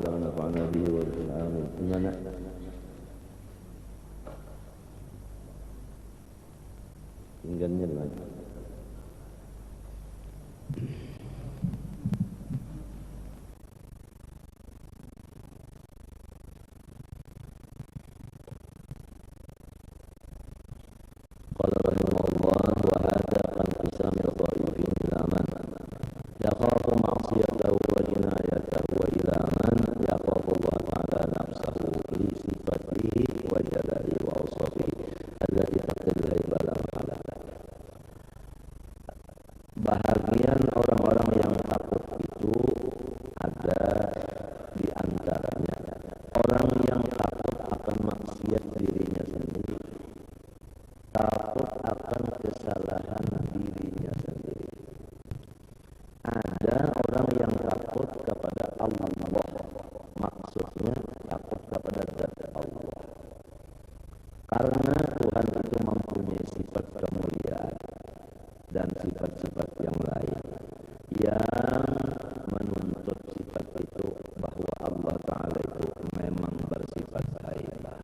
تعالى ونفعنا به وبالآمين. Gimana? Tinggalnya di mana? قال رحمه الله وهذا كانقسام الطائفين إلى من يخاف معصيته وجنايته وإلى من يخاف الله تعالى نفسه لصفته وجلاله وأوصافه التي تقتضي الهيبة لا محالة. Bahagian orang-orang yang takut itu ada di antaranya orang yang takut akan maksiat dirinya sendiri, takut akan kesalahan dirinya sendiri. Ada orang yang takut kepada Allah, maksudnya takut kepada zat Allah, karena Tuhan itu mempunyai sifat kemuliaan dan sifat-sifat yang lain yang menuntut sifat itu bahwa Allah Ta'ala itu memang bersifat haibah.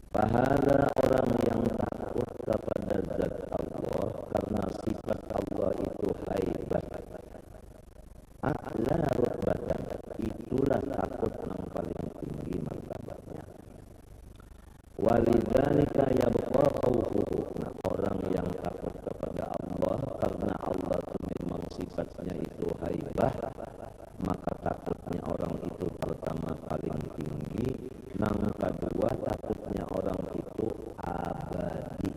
Pahala orang yang takut kepada zat Allah karena sifat Allah itu haibah, a'la rutbatan, itulah takut yang paling tinggi martabatnya. Walidzalika yabqa khawfuhu, nah orang yang takut kepada Allah karena Allah itu memang sifatnya itu haibah, maka takutnya orang itu pertama paling tinggi, yang kedua takutnya orang itu abadi.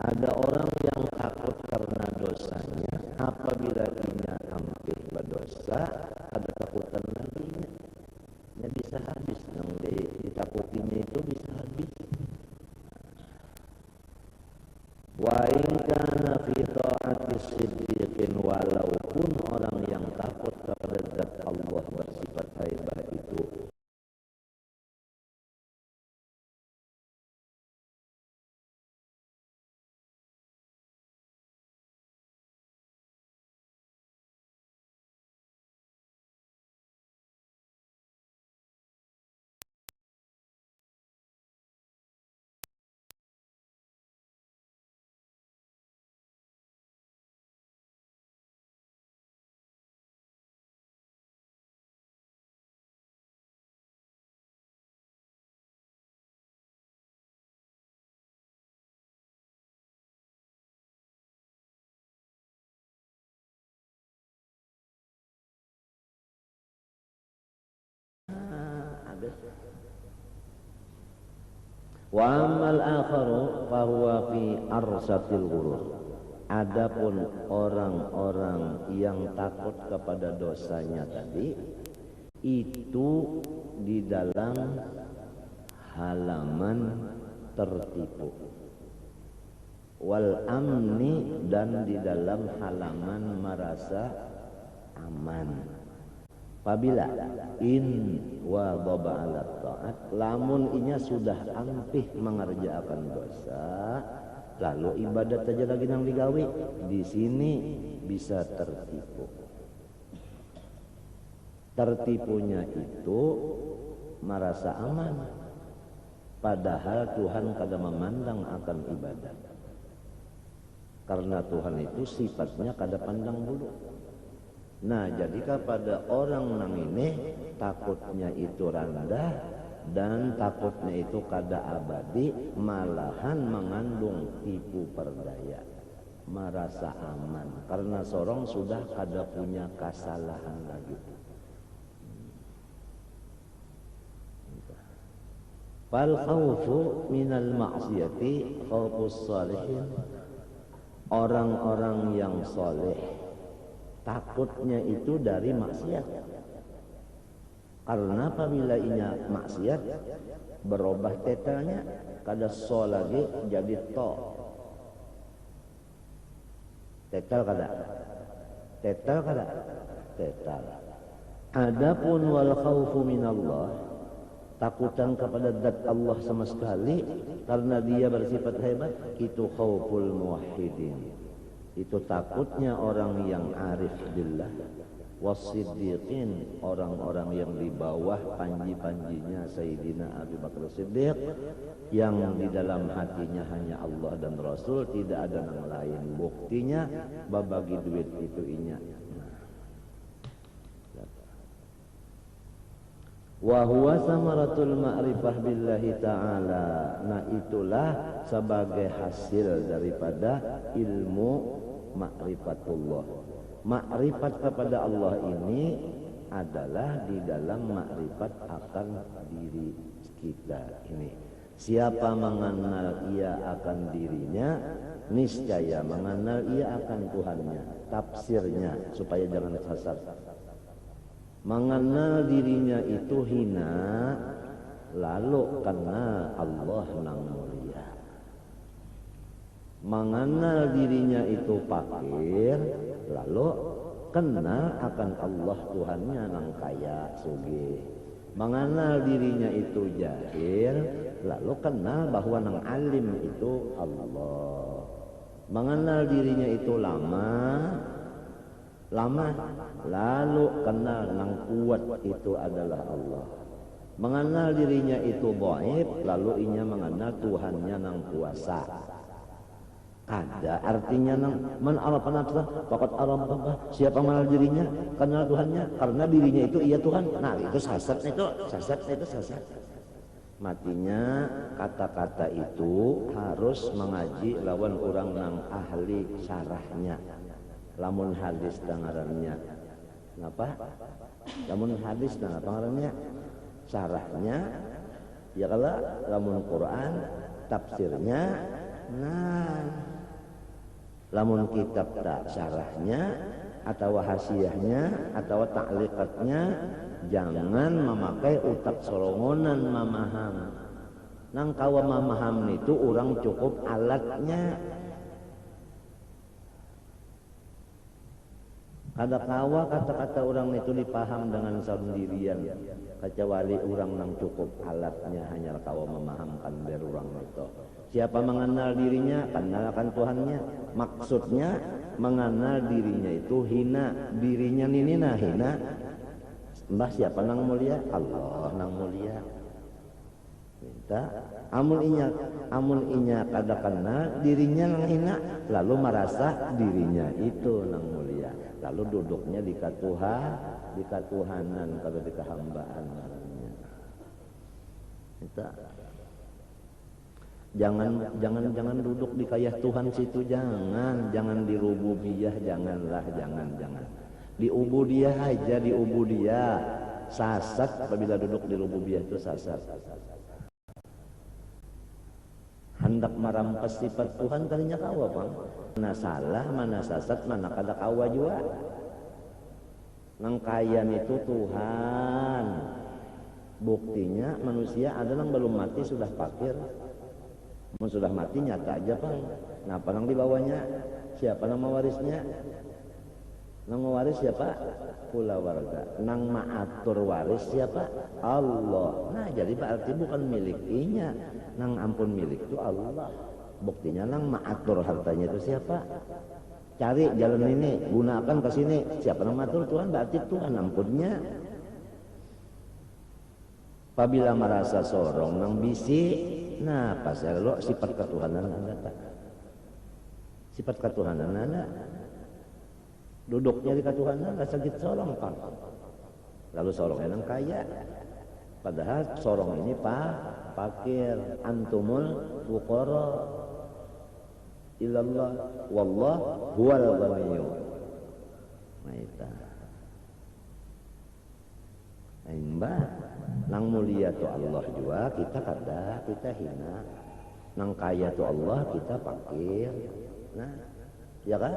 Ada orang yang takut karena dosanya, apabila dia hampir berdosa, ada takutan lagi. Ya bisa habis, yang ditakutinya itu bisa habis. Wa in kana fi ta'ati siddiqin, walaupun orang yang takut kepada zat Allah bersifat haibah itu wa amal akharu fahuwa fi arsatil ghurur. Adapun orang-orang yang takut kepada dosanya tadi itu di dalam halaman tertipu, wal amni, dan di dalam halaman merasa aman. Apabila in wa dhaba ala ta'at, lamun inya sudah ampih mengerjakan dosa, lalu ibadat saja lagi nang digawe, di sini bisa tertipu. Tertipunya itu merasa aman, padahal Tuhan kada memandang akan ibadat, karena Tuhan itu sifatnya kada pandang bulu. Nah, jadi kepada orang nang ini takutnya itu rendah dan takutnya itu kada abadi, malahan mengandung tipu perdaya, merasa aman karena seorang sudah kada punya kesalahan lagi. Fal khawfu minal ma'siyati khawfus salihin, orang-orang yang soleh takutnya itu dari maksiat, karena apabila inya maksiat berubah tetelnya, kada so lagi jadi to. Tetel kada, tetel. Adapun wal khawfu minallah, takutan kepada zat Allah sama sekali karena dia bersifat hebat, itu khawful muwahhidin, Itu takutnya orang yang arif billah, wasiddiqin, orang-orang yang di bawah panji-panjinya Sayyidina Abu Bakar Siddiq, yang di dalam hatinya hanya Allah dan Rasul, tidak ada yang lain. Buktinya babagi duit itu inya. Wa huwa samaratul ma'rifah billahi ta'ala. Nah itulah sebagai hasil daripada ilmu ma'rifatullah. Ma'rifat kepada Allah ini adalah di dalam ma'rifat akan diri kita ini. Siapa mengenal ia akan dirinya, niscaya mengenal ia akan Tuhannya. Tafsirnya supaya jangan sesat. Mengenal dirinya itu hina, lalu kenal Allah nang mulia. Mengenal dirinya itu fakir, lalu kenal akan Allah Tuhannya nang kaya sugih. Mengenal dirinya itu jahil, lalu kenal bahwa nang alim itu Allah. Mengenal dirinya itu lama, lalu kenal nang kuat itu adalah Allah. Mengenal dirinya itu dhaif, lalu inya mengenal Tuhannya nang kuasa. Ada artinya nang man arafa nafsah faqad arafa Allah. Siapa mengenal dirinya, kenal Tuhannya, karena dirinya itu ia Tuhan. Nah, itu sasat. Matinya kata-kata itu harus mengaji lawan orang nang ahli syarahnya. Lamun hadis dengarannya. Kenapa? Lamun hadis dengarannya syarahnya. Ya kalau lamun Quran tafsirnya. Nah, lamun kitab tak syarahnya atau hasiahnya atau ta'liqatnya, jangan memakai utak sorongonan mamaham. Nang kawa mamaham itu orang cukup alatnya. Ada kawa kata-kata orang itu dipaham dengan sendirian, kecuali orang yang cukup alatnya hanya kawa memahamkan dari orang itu. Siapa mengenal dirinya, kenalkan Tuhannya. Maksudnya mengenal dirinya itu hina, dirinya ninina hina. Mbah siapa nang mulia? Allah nang mulia. Minta amun inya kada kenal dirinya nang hina, lalu merasa dirinya itu nang mulia. Lalu duduknya di katuhanan kalau di kehambaan. Minta jangan duduk di kayah Tuhan situ, jangan di rububiyah, jangan. Di ubudiyah aja, di ubudiyah. Sasat apabila duduk di rububiyah itu sasat. Hendak merampas sifat Tuhan kalinya kawa bang. Mana salah, mana sasat, mana kada kawa juga. Nang kayan itu Tuhan. Buktinya manusia ada yang belum mati sudah fakir. Sudah mati nyata aja bang. Kenapa nang dibawanya? Siapa nang mewarisnya? Nang mewaris siapa? Pula warga. Nang maatur waris siapa? Allah. Nah jadi berarti bukan milik inya. Nang ampun milik itu Allah. Buktinya nang maatur hartanya itu siapa? Cari jalan ini, gunakan ke sini. Siapa nang maatur? Tuhan. Berarti Tuhan ampunnya. Apabila merasa sorong nang bisi, nah pas lo sifat ketuhanan ada tak? Sifat ketuhanan ada. Duduknya di ketuhanan rasa gitu sorong kan. Lalu sorongnya nang kaya. Padahal sorong ini fakir. Antumul fuqara ilallah wallah huwal ghaniyyu. Maita. Mbah, nang mulia tu Allah juga kita kada, kita hina. Nang kaya tu Allah kita fakir. Nah, ya kan?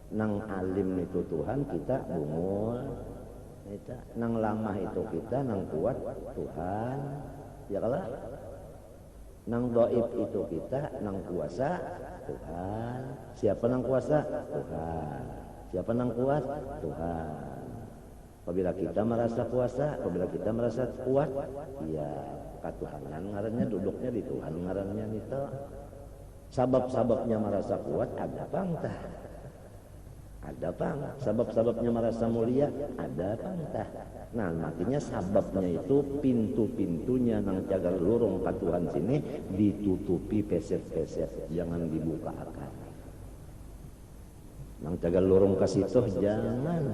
Nang alim itu Tuhan kita bungul. Nang lamah itu kita, nang kuat Tuhan. Ya kalah. Nang dhaif itu kita, nang kuasa Tuhan. Siapa nang kuasa? Tuhan. Siapa nang kuat? Tuhan. Apabila kita merasa kuasa, apabila kita merasa kuat, ya ketuhanan ngarannya, duduknya di Tuhan ngarannya itu. Sabab-sababnya merasa kuat ada pangtah. Ada pang. Sabab-sababnya merasa mulia ada pangtah. Nah, makanya sababnya itu pintu-pintunya nang cagar lurung ka Tuhan sini ditutupi peset-peset, jangan dibukakan. Nang cagar lurung ka situ jangan.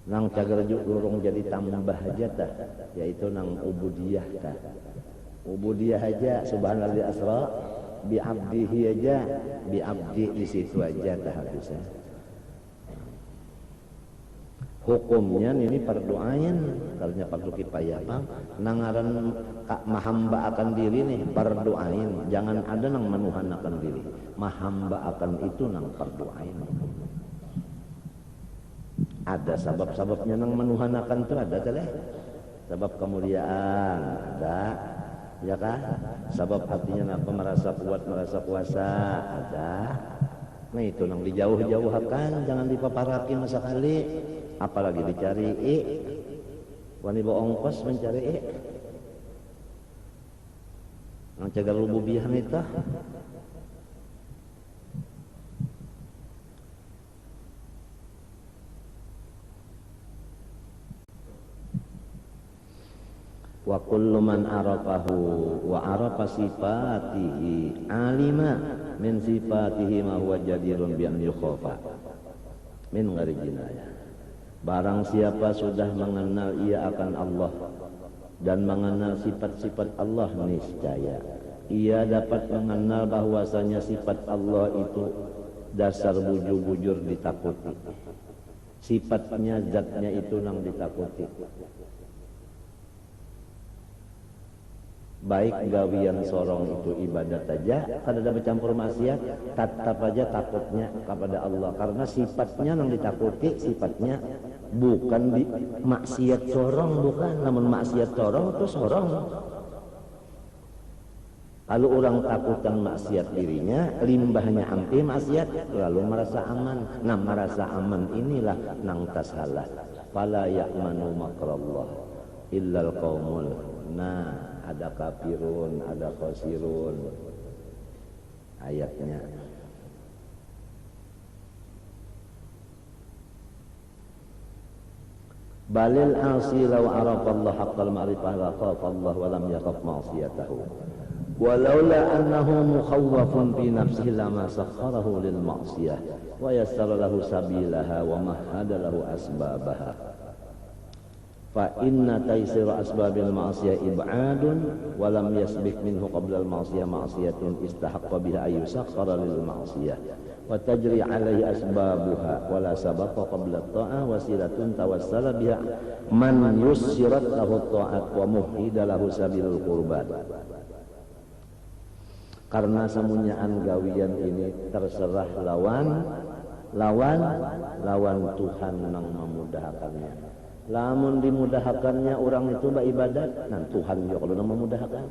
Nang cagar lurung jadi tambah aja tah, yaitu nang ubudiyah tah. Ubudiyah aja subhanallah asra bi abdihi aja, bi abdi di situ aja tah habisnya. Hukumnya ini fardu ain, karena fardu kifayah bang. Nangaran mahamba akan diri nih fardu ain, jangan ada nang manuhan akan diri. Mahamba akan itu nang fardu ain. Ada sabab-sababnya nang manuhan akan itu ada teh. Sebab kemuliaan ada, ya kan? Sebab hatinya apa merasa kuat, merasa kuasa ada. Nah itu nang dijauh-jauhkan, jangan dipaparakin sekali. Apalagi dicari wani bawa ongkos mencari nang cagar rububiyah nita. Wa kullu man arafahu wa arafa sifatihi alima min sifatihi ma huwa jadirun bi an yukhafa min ghairi jinayah. Barang siapa sudah mengenal ia akan Allah dan mengenal sifat-sifat Allah, niscaya ia dapat mengenal bahwasanya sifat Allah itu dasar bujur-bujur ditakuti. Sifatnya, zatnya itu nang ditakuti. Baik gawian sorong itu ibadat aja, kada ada bercampur maksiat, tetap aja takutnya kepada Allah karena sifatnya yang ditakuti, sifatnya bukan di maksiat sorong, bukan, namun maksiat sorong itu sorong. Kalau orang takutan maksiat dirinya, limbahnya ampi maksiat, lalu merasa aman. Nah, merasa aman inilah nang tasalah. Fala ya'manu makrallah illal qaumul. Nah, ada kafirun, ada khosirun ayatnya. Balil asi law arafa Allah haqqal ma'rifah la khafa Allah wa lam yakhaf ma'siyatahu walaula annahu mukhawwafun fi nafsihi lama sakhkharahu lil ma'siyah wa yassara lahu sabilaha wa mahhada lahu asbabaha. Fa inna taysira asbabil ma'siyah ib'adun wa lam yasbik minhu qabla al ma'siyah ma'siyatun istahaqqa biha ayyusakhkhara lil ma'siyah wa tajri 'alaihi asbabuha wa la sabaqa qabla at-ta'ah wasilatun tawassala biha man yussirat lahu at-ta'at wa muhida lahu sabilul qurbat. Karena semunyaan gawian ini terserah lawan Tuhan yang memudahkannya. Lamun dimudahkannya orang itu beribadat, nah Tuhan juga kalau memudahkan.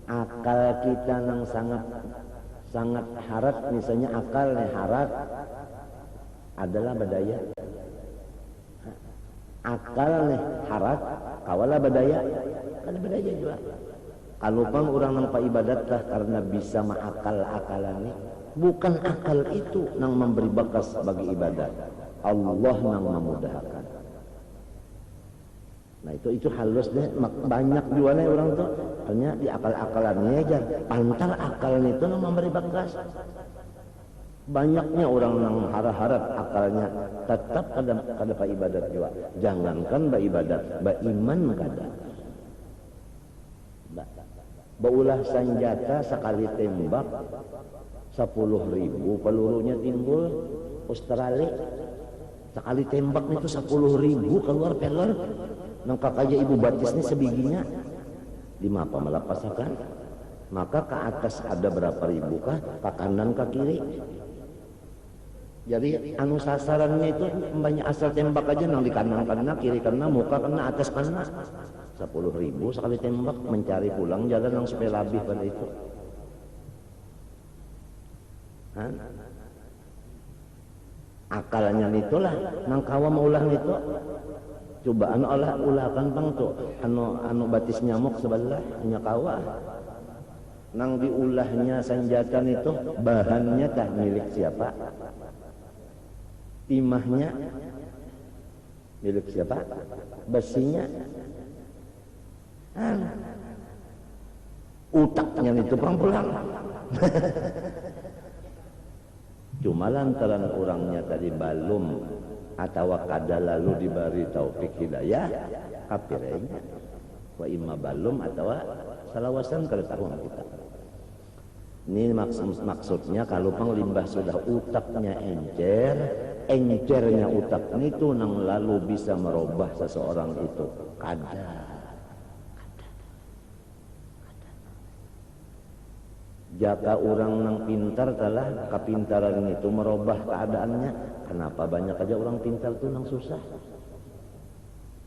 Akal kita nang sangat harat, misalnya akal nih harat adalah badaya. Akal nih harat, kawalah badaya, kan badaya juga. Kalau pang orang nampak ibadat lah karena bisa mengakal-akalan nih, bukan akal itu nang memberi bakas bagi ibadat. Allah nang memudahkan. Nah itu halus deh, banyak juga nih orang tuh hanya di akal-akalannya aja, pantar akal itu nang memberi bakas. Banyaknya orang nang harap-harap akalnya tetap kada pa ibadat juga. Jangankan ba ibadat, ba iman kada. Baulah senjata sekali tembak 10.000 pelurunya timbul. Australia sekali tembak itu 10.000 keluar pelor. Nang kakaknya ibu batisnya sebiginya 5 apa melepasakan. Maka ke atas ada berapa ribu kah, ke kanan ke kiri. Jadi anu sasarannya itu banyak asal tembak aja nang di kanan kena, kiri kena, muka kena, atas kena. 10.000 sekali tembak, mencari pulang jalan yang supaya lebih pada itu. Akalnya itulah nang kawa maulah itu. Coba ulahkan bang tuh anu batis nyamuk sebelah hanya kawa. Nang diulahnya sanjatan itu bahannya tah milik siapa? Timahnya milik siapa? Besinya utaknya itu pulang-pulang. Cuma lantaran orangnya tadi balum atau kada lalu diberi taufik hidayah kapirenya wa imma balum atau salawasan kada tahu kita. Ini maksudnya kalau penglimbah sudah utaknya encernya utak itu nang lalu bisa merubah seseorang itu kada. Jika orang nang pintar telah kepintaran itu merubah keadaannya, kenapa banyak aja orang pintar itu nang susah?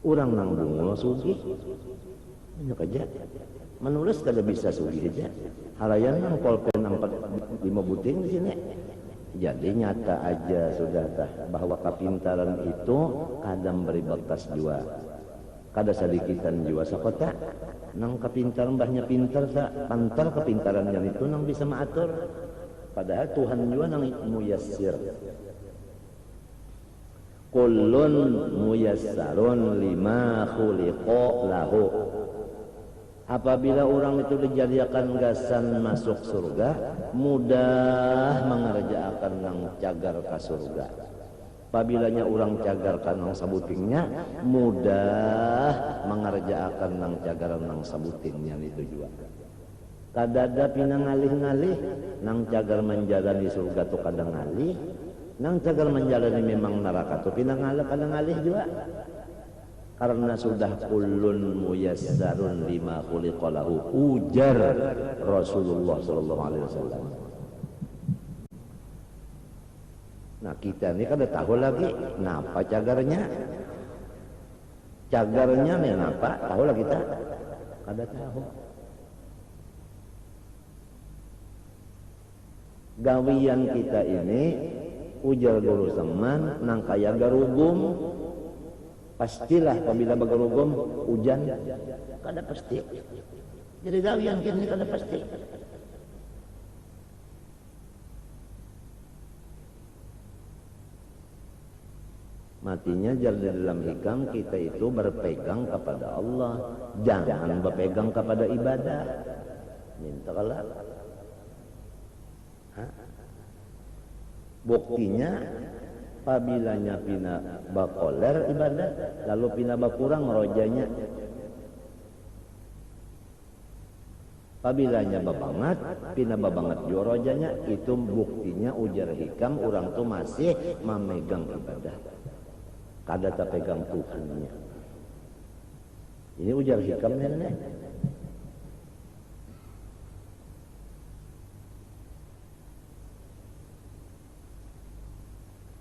Orang nang bungul sugih, banyak aja. Menulis kada bisa sugih aja. Halayan nang pulpen 5 buting di sini. Jadi nyata aja sudah tah bahwa kepintaran itu kadang beri batas jua. Kada sadikitan jua sakota. Nang kepintaran mbahnya pintar tak pantar kepintarannya itu nang bisa maatur. Padahal Tuhan juga nang muyassir. Kullun muyassarun lima khuliqa lahu. Apabila orang itu dijadikan gasan masuk surga, mudah mengerjakan nang cagar ke surga. Apabilanya orang cagar nang sabutingnya, mudah mengerjakan nang cagar nang sabutingnya itu juga. Kadada pinang ngalih-ngalih, nang cagar menjalani surga tu kadang ngalih, nang cagar menjalani memang neraka tu pinang ngalih juga. Karena sudah kullun muyassarun lima khuliqa lahu, ujar Rasulullah sallallahu alaihi wasallam. Nah kita ini kada tahu lagi napa cagarnya. Cagarnya kenapa? Tahu lah kita? Kada tahu. Gawian kita ini ujar guru zaman nang kaya garugum. Pastilah apabila bagarugum hujan kada pasti. Jadi gawian kita ini kada pasti. Matinya jadi dalam hikam kita itu berpegang kepada Allah, jangan berpegang kepada ibadah. Minta kalah. Buktinya pabilanya pina bakoler ibadah, lalu pina bakurang rojanya. Pabilanya babangat, pina babangat jua rojanya, itu buktinya ujar hikam orang tu masih memegang ibadah. Kada tak pegang Tuhannya. Ini ujar hikam nenek.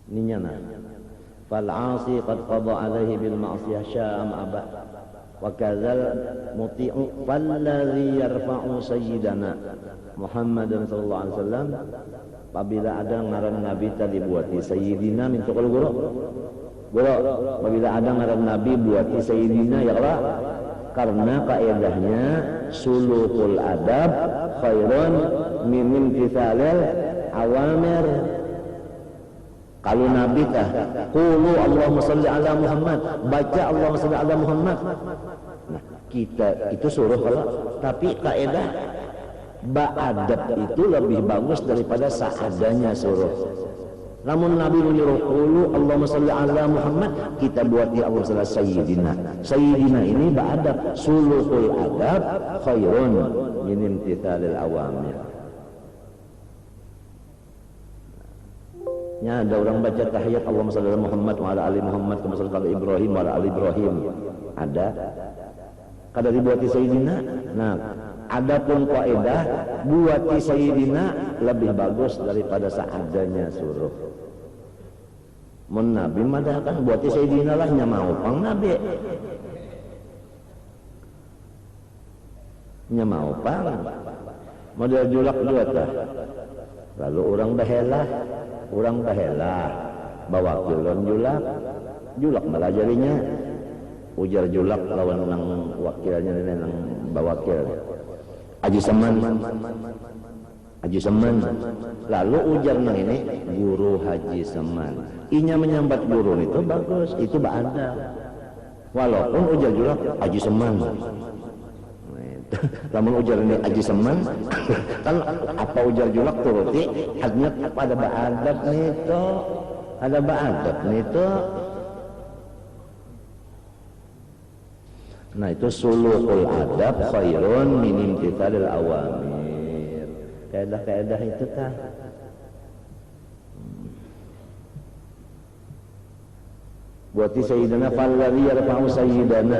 Ini nyana. Fal-'asi qad qada 'alaihi bil ma'siyah sya'am aba. Wa kadzal muti'u falladhi yarfa'u sayyidana Muhammadan sallallahu alaihi wasallam. Apabila ada ngaran nabi tadi buati sayyidina minta kalau guru. Guru, apabila ada ngaran nabi buati sayyidina ya Allah. Karena kaedahnya suluhul adab khairun min imtithalil awamir. Kalau Nabi tah, qulu Allahumma shalli ala Muhammad, baca Allahumma shalli ala Muhammad. Nah, kita itu suruh kalau, tapi kaidah ba'adab itu lebih bagus daripada seadanya suruh. Namun Nabi menyuruh qulu Allahumma shalli ala Muhammad, kita buat ya Allah shalli sayyidina. Sayyidina ini ba'adab, suluhul adab khairun min imtithalil awamir. Nya ada orang baca tahiyat Allahumma shalli ala Muhammad wa ala ali Muhammad kama shalli ala Ibrahim wa ala ali Ibrahim. Ada. Kada dibuati sayyidina. Nah, adapun kaidah buati sayyidina lebih bagus daripada seadanya suruh. Mun Nabi mah kan buati sayyidina lah nya mau pang Nabi. Nya mau pang. Model julak dua tah. Lalu orang bahelah bawa kilon julak malah jadinya ujar julak lawan nang wakilnya nang bawakil Haji Seman. Lalu ujar nang ini guru Haji Seman. Inya menyambat guru itu bagus, itu ba'ada. Walaupun ujar juga Haji Seman. Lamun ujar ini Haji Seman, kan apa ujar julak turuti, hadnya pada ba'adat nito, ada ba'adat nito. Nah itu sulukul adab khairun min imtithalil awamir. Kaedah-kaedah itu kan. Buati sayyidina falladhi yarfa'u sayyidana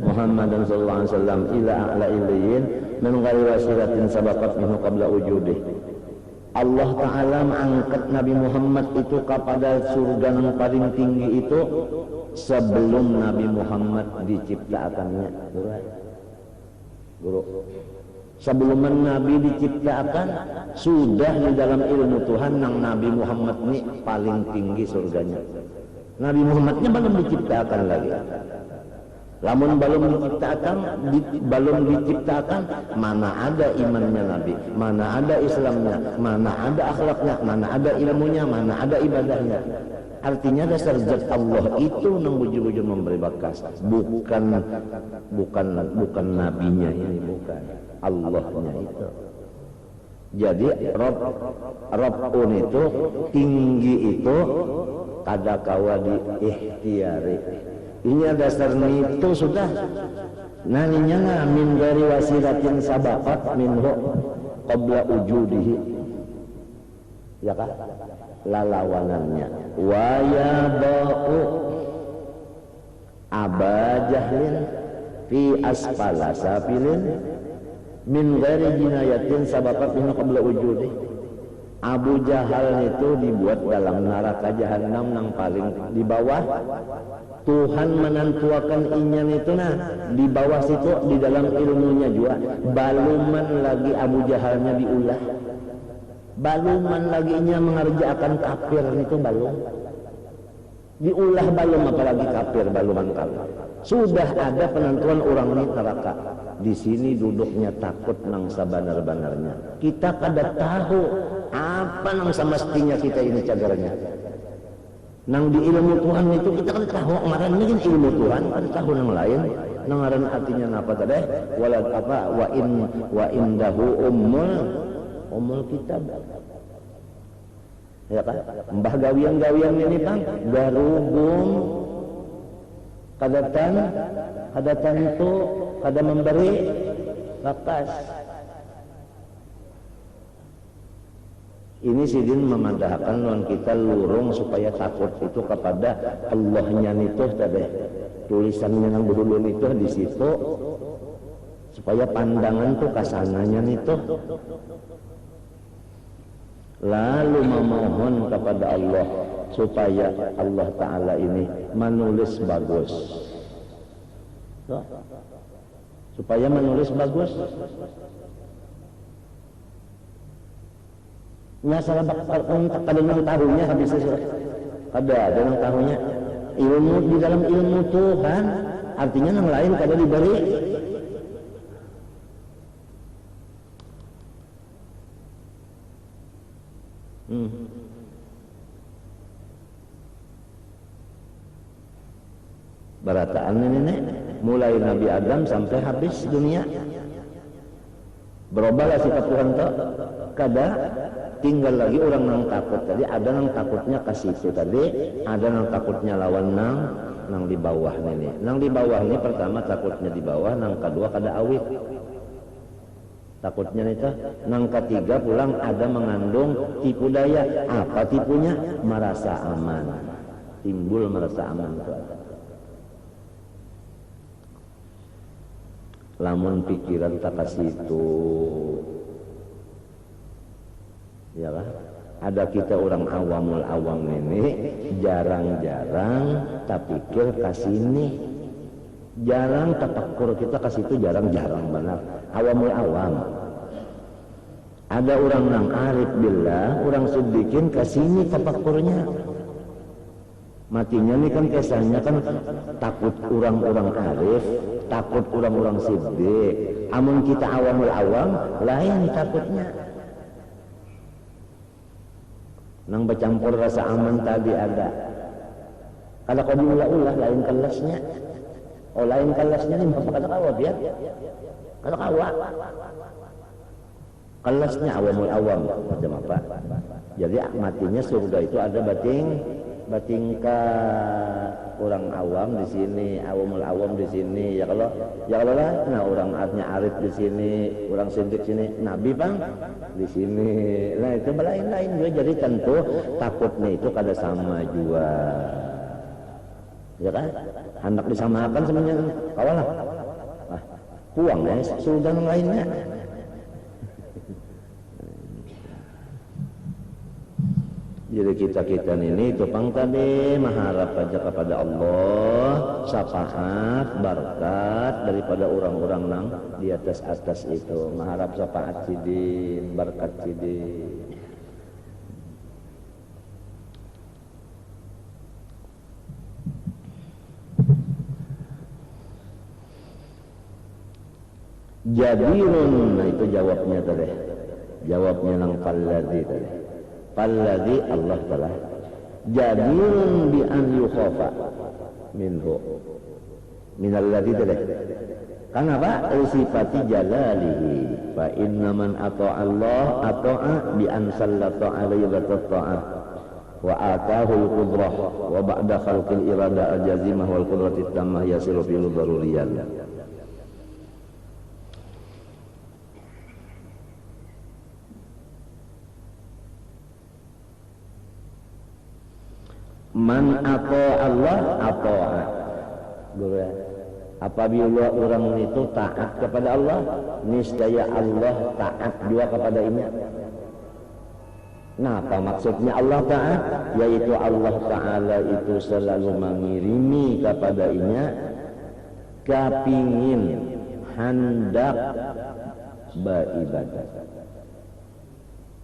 Muhammadan sallallahu alaihi wasallam ila a'la illiyin min ghairi wasilatin sabaqat minhu qabla wujudih. Allah Ta'ala mengangkat Nabi Muhammad itu kepada surga yang paling tinggi itu sebelum Nabi Muhammad diciptakannya. Guru. Sebelum Nabi diciptakan sudah di dalam ilmu Tuhan yang Nabi Muhammad ini paling tinggi surganya. Nabi Muhammadnya belum diciptakan lagi. Lamun belum diciptakan, mana ada imannya Nabi, mana ada Islamnya, mana ada akhlaknya, mana ada ilmunya, mana ada ibadahnya. Artinya dasar zat Allah itu nang bujur-bujur memberi bakas, bukan nabinya ini, bukan Allahnya itu. Jadi Rabbun itu tinggi itu kada kawa di ikhtiari. Ini dasar itu sudah naninya min dari wasilatin sabaqat minhu qabla ujudihi, ya kan, lalawanannya wa ya ba'u aba jahlin fi asfala safilin min ghairi jinayatin sabaqat minhu qabla ujudihi. Abu Jahal itu dibuat dalam neraka jahanam yang paling di bawah. Tuhan menentuakan inyan itu di bawah situ, di dalam ilmunya juga. Baluman lagi Abu Jahalnya diulah. Baluman lagi inya mengerjakan kafir itu balum. Diulah balum apalagi kafir, baluman kafir. Sudah ada penentuan orang ini neraka. Di sini duduknya takut nang sabanar-banarnya. Kita kada tahu apa nang semestinya kita ini cagarnya. Nang di ilmu Tuhan itu kita kada tahu. Ngaran ini kan ilmu Tuhan, kada tahu nang lain. Nang ngaran artinya apa tadi? Walad apa wa indahu ummul kitab. Ya kan? Mbah gawian-gawian ini Bang, garubung kadatan itu kada memberi bakas. Ini sidin memadahkan non kita lurung supaya takut itu kepada Allahnya itu tadi. Tulisannya yang berulun itu di situ supaya pandangan tuh kasananya itu. Lalu memohon kepada Allah supaya Allah Ta'ala ini menulis bagus, supaya menulis bagus. Nggak salah kada nang tahunya habis ada nang tahunya ilmu di dalam ilmu Tuhan, artinya nang lain kada diberi. Barataan nenek mulai Nabi Adam sampai habis dunia berubahlah sifat Tuhan tak kada tinggal lagi orang nang takut tadi. Ada nang takutnya kasih itu tadi, ada nang takutnya lawan nang di bawah nenek. Nang di bawah ini pertama takutnya di bawah, nang kedua kada awit takutnya itu, nang ketiga pulang ada mengandung tipu daya. Apa tipunya? Merasa aman, timbul merasa aman itu ada. Lamun pikiran tak kasih itu, ya kan? Ada kita orang awamul awam ini jarang-jarang tak pikir kasih ini, jarang tafakur kita kasih itu jarang-jarang benar. Awamul awam. Ada orang nang arif billah, orang sedikit kasih ini tafakurnya. Matinya ini kan kesannya kan takut orang-orang arif, takut orang-orang siddiq. Amun kita awamul awam, lain takutnya. Nang bercampur rasa aman tadi ada. Kalau kau diulah-ulah lain kelasnya. Oh lain kelasnya ini apa kata kawat ya? Kalau kawat. Kelasnya awamul awam macam apa? Jadi matinya surga itu ada batingka orang awam di sini, awamul awam di sini. Ya kalau lah, nah orang artinya arif di sini, orang sindik sini, nabi bang di sini. Nah itu lain-lain juga. Jadi tentu takutnya itu kada sama juga. Ya kan? Hendak disamakan semuanya. Kawalah. Puang ya, sudah lainnya. Jadi kita ini tupang tadi mengharap aja kepada Allah syafaat berkat daripada orang-orang nang di atas itu, mengharap syafaat sidin, berkat sidin. Jadirun, nah itu jawabnya tadi. Jawabnya nang palladzi tadi. Palladzi Allah telah jadirun bi an yukhafa minhu. Minalladzi tadi. Kenapa? Sifati jalalihi. Fa inna man ata'a Allah ata'a bi an sallata alaihi ta'ah. Wa atahu al-qudrah wa ba'da khalqil irada al-jazimah wal qudrati tammah yasiru fil daruriyat. Man Allah ata'a. Apabila orang itu taat kepada Allah, niscaya Allah taat juga kepadanya. Nah, apa maksudnya Allah taat? Yaitu Allah Ta'ala itu selalu mengirimi kepadanya kepingin hendak beribadah.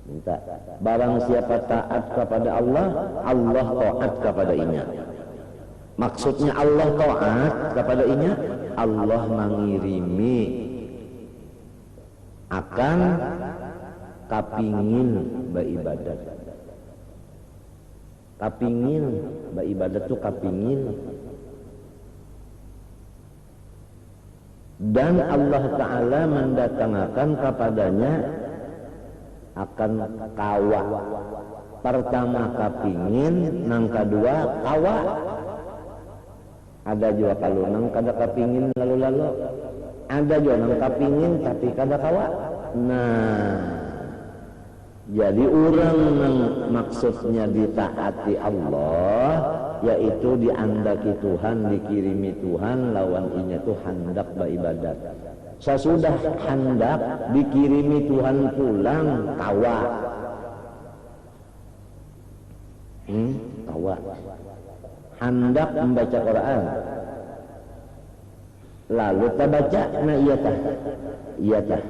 Minta barang siapa taat kepada Allah, Allah taat kepadanya. Maksudnya Allah taat kepadanya, Allah mengirimi akan kapingin beribadat. Kapingin beribadat itu kapingin. Dan Allah Ta'ala mendatangkan kepadanya akan kawa. Pertama kapingin, nang kedua kawa. Ada juga kalau nang kada kapingin lalu-lalu. Ada juga nang kapingin tapi kada kawa. Nah, jadi orang yang maksudnya ditaati Allah, yaitu diandaki Tuhan, dikirimi Tuhan, lawan inya itu hendak beribadat. Sesudah hendak dikirimi Tuhan pulang, tawa. Tawa. Hendak membaca Quran. Lalu tak baca, nah iya tah.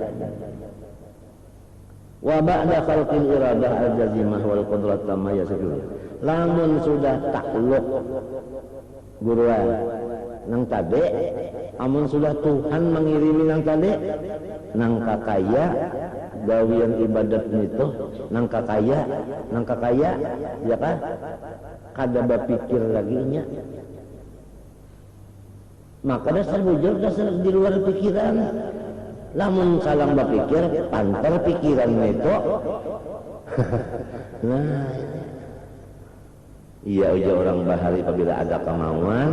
Wa ba'da khalqil iradah al-jazimah wal qudrat tamma yasiru. Lamun sudah takluk guruan nang tade, amun sudah Tuhan mengirimi nang tade, nang kakaya gawian ibadat itu, nang kakaya ya kan? Kada berpikir lagi nya. Maka dasar bujur dasar di luar pikiran. Lamun salang berpikir, pantar pikiran itu. Nah, iya uja orang bahari apabila ada kemauan,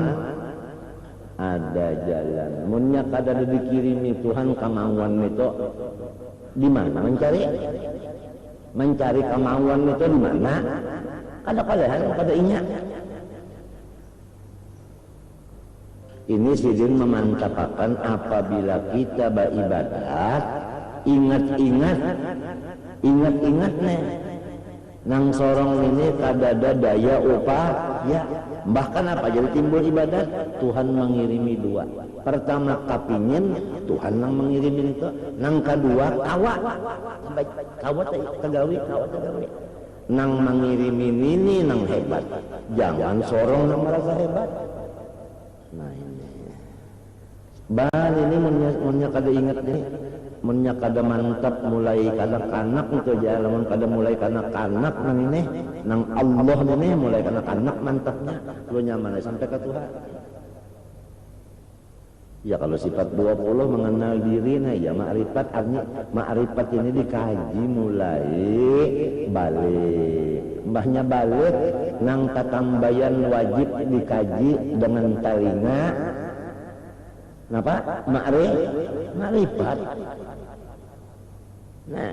ada jalan. Munnya kada dikirimi Tuhan kemauan itu di mana mencari? Mencari kemauan itu di mana? Kada kalian, kada inya. Ini sidin memantapkan apabila kita beribadat, ingat-ingat nih. Nang sorong ini kadada daya upah, ya. Bahkan apa jadi timbul ibadat? Tuhan mengirimi dua. Pertama kapingin, Tuhan yang mengirimi itu. Nang kedua kawa. Kawa tegawi. nang mengirimi ini nang hebat, jangan sorong nang merasa hebat. Nah ini bal ini munnya kada ingat nih, munnya kada mantap mulai kada kanak itu aja, lamun kada mulai kanak-kanak nang ini nang Allah ini mulai kanak-kanak mantapnya lu nyaman sampai ke Tuhan. Ya kalau sifat 20 mengenal diri, nah ya ma'rifat, ma'rifat ini dikaji mulai balik. Mbahnya balik, nang tatambayan wajib dikaji dengan talinga. Kenapa? Ma'rifat. Nah.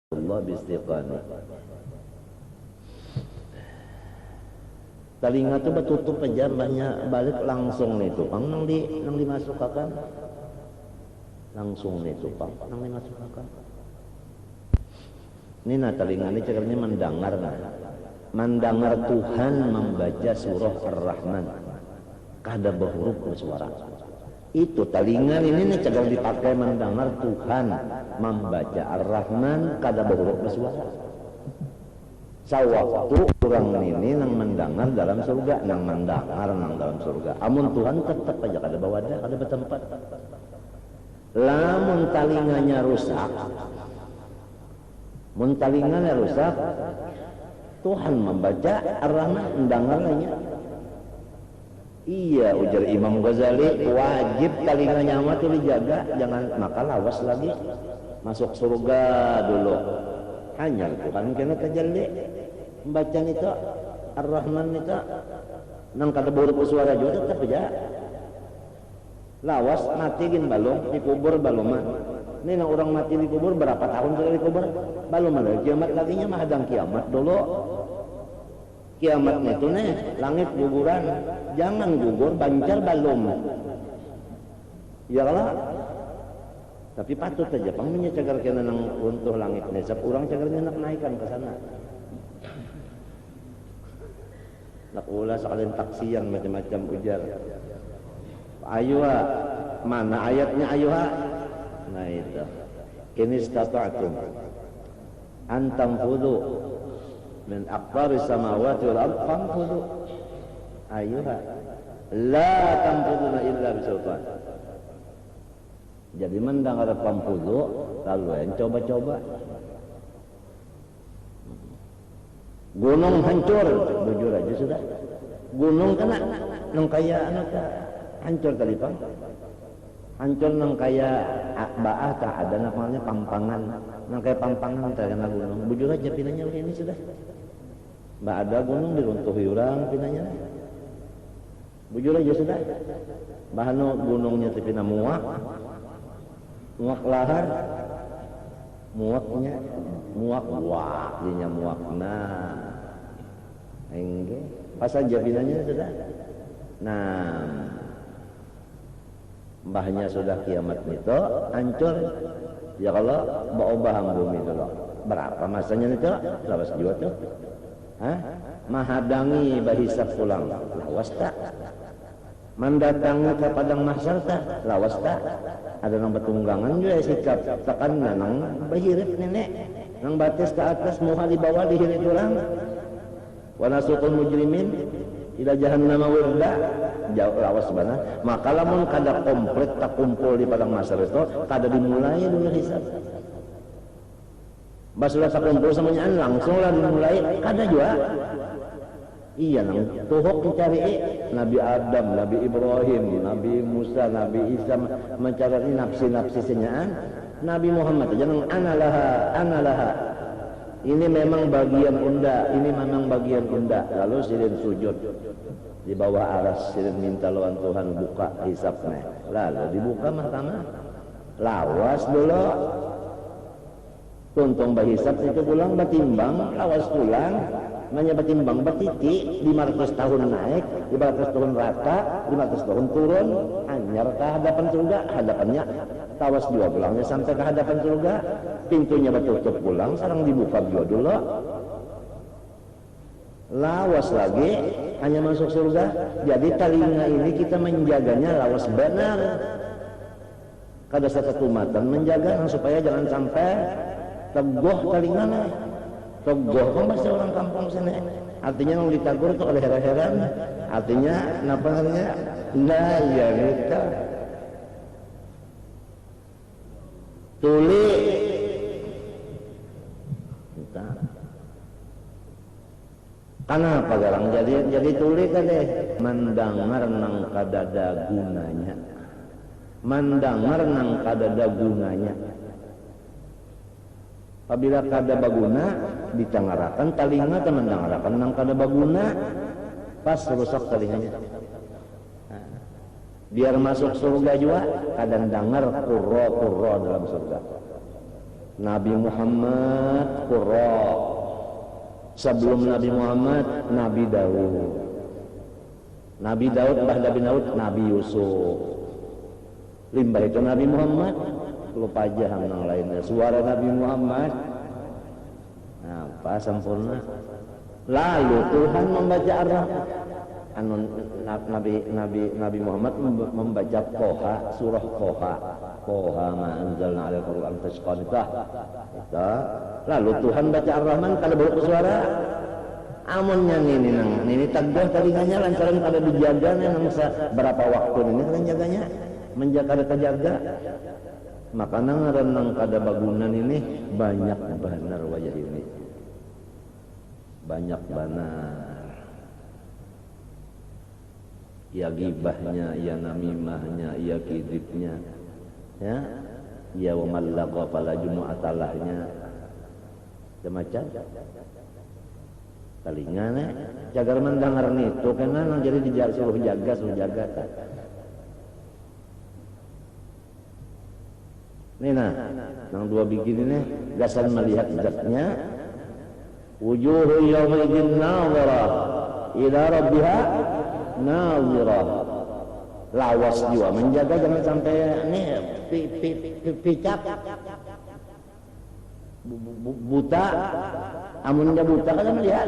Allah bistiqamah. Telinga tuh betutup aja, banyak balik langsung nih tukang nang dimasukkan langsung nih tukang nang dimasukkan. Ini nah telinga ini cekernya mendengar Tuhan membaca surah Ar-Rahman kada berhuruf bersuara. Itu telinga ini nih ceker dipakai mendengar Tuhan membaca Ar-Rahman kada berhuruf bersuara. Sawaktu orang ini nang mendengar dalam surga, nang mendengar nang dalam surga. Amun Tuhan tetap aja kada bawadah, kada bertempat. Lamun talinganya rusak, mun talinganya rusak, Tuhan membaca Ar-Rahman mendengar lainnya. Iya, ujar Imam Ghazali, wajib talinganya mah tuh dijaga, jangan maka lawas lagi. Masuk surga dulu. Hanya Tuhan kena tajalli. Membaca itu Ar-Rahman itu nang kada buruk suara juga tetap aja. Lawas mati gin balong dikubur baloma. Ini nang orang mati dikubur berapa tahun sudah dikubur? Balom ada kiamat laginya mah hadang kiamat dulu. Kiamatnya itu nih langit guguran, jangan gugur bancar balom. Ya Allah. Tapi patut aja pangnya cagar kena nang runtuh langit nih. Sap urang cagarnya nak naikkan ke sana. Nak ulah sekalian taksian macam-macam ujar. Ayuha, mana ayatnya ayuha? Nah itu. In istata'tum an tanfudhu min aqtaris samawati wal ard fanfudhu. Ayuha, la tanfudhuna illa bisultan. Jadi mendengar pampudu lalu yang coba-coba. Gunung hancur, bujur aja sudah. Gunung kena nang kaya anak hancur tadi Pak. Hancur nang kaya baah tak ada namanya pampangan. Nang kaya pampangan tak kena gunung. Bujur aja pinanya ini sudah. Mbak ada gunung diruntuhi orang pinanya. Bujur aja sudah. Bahano gunungnya tapi muak. Muak lahar, muaknya, muak wah, dinya muak nah, enggak, pas aja binanya sudah, nah, mbahnya sudah kiamat itu, hancur, ya kalau bawa bahang bumi dulu, berapa masanya itu, 11 juta tuh, hah? Mahadangi bahisap pulang, lawas tak? mendatangi ke padang mahsyar tah lawas tah ada nang betunggangan juga sikap tekan nang bahirit nenek nang batis ke atas moha di bawah dihirit urang wa nasuqul mujrimin ila jahannam wirda jauh lawas bana maka lamun kada komplit tak kumpul di padang mahsyar itu kada dimulai dulu hisab basulah tak kumpul semuanya langsung lah dimulai kada juga. Iya nang tuhok mencari Nabi Adam, Nabi Ibrahim, Nabi Musa, Nabi Isa mencari nafsi-nafsi senyaan. Nabi Muhammad aja nang analaha. Ini memang bagian unda, ini memang bagian unda. Lalu silin sujud di bawah aras, silin minta lawan Tuhan buka hisabnya. Lalu dibuka mahkamah. Lawas dulu. Tuntung bahisab itu pulang batimbang, lawas pulang. Nanya batimbang batiti 500 tahun naik 500 tahun rata 500 tahun turun anyar ke hadapan surga hadapannya tawas dua pulangnya sampai ke hadapan surga pintunya bertutup pulang sarang dibuka dua dulu lawas lagi hanya masuk surga jadi telinga ini kita menjaganya lawas benar kada satu tumatan menjaga supaya jangan sampai teguh telinganya togoh kan bahasa orang kampung sana artinya yang ditagur itu oleh heran-heran artinya kenapa namanya nah ya kita tuli kita kenapa garang jadi tuli kan deh mendengar nang kadada gunanya mendengar nang kadada gunanya apabila kada baguna ditangarakan talinga teman tangarakan nang kada baguna pas rusak talinganya biar masuk surga juga kadang dengar kurro dalam surga Nabi Muhammad kurro sebelum Nabi Muhammad Nabi Daud mbah Nabi Daud Nabi Yusuf limbah itu Nabi Muhammad lupa aja yang lainnya suara Nabi Muhammad apa sempurna lalu Tuhan membaca Nabi Muhammad membaca surah Qoha ma anzalna 'alal Qur'an tashqanita lalu Tuhan baca Ar-Rahman kalau baru ke suara amunnya ini teguh telinganya lancaran kada dijaga nang berapa waktu ini kalian jaganya menjaga terjaga maka nang kada bagunan ini banyak benar wajah ini banyak benar ya gibahnya ya namimahnya ya kidibnya ya ya wa mallaqa fala jumu'atalahnya semacam talingana jagar mendengar itu karena jadi suruh jaga ini nang dua bikin ini gasan melihat zatnya wujuhu yawma idzin nadhira ila rabbiha nadhira lawas juga menjaga jangan sampai ini picak buta amunnya buta kan melihat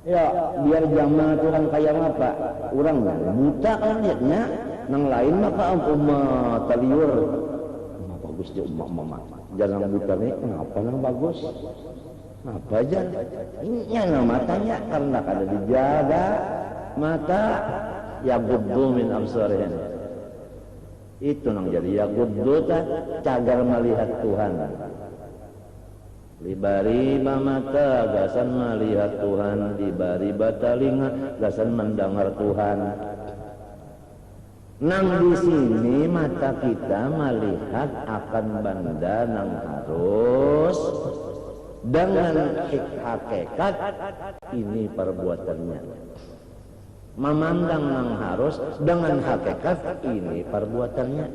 ya biar jamaah Tuhan kayak apa orang buta kan lihatnya nang lain maka umpama taliur bagus dia umpama jangan buta nih kenapa nang bagus apa aja ini yang matanya karena kada dijaga mata ya guddu min absarihim itu nang jadi ya guddu cagar melihat Tuhan libariba mata gasan melihat Tuhan libariba talinga gasan mendengar Tuhan nang di sini mata kita melihat akan benda nang harus dengan hakikat ini perbuatannya memandang nang harus dengan hakikat ini perbuatannya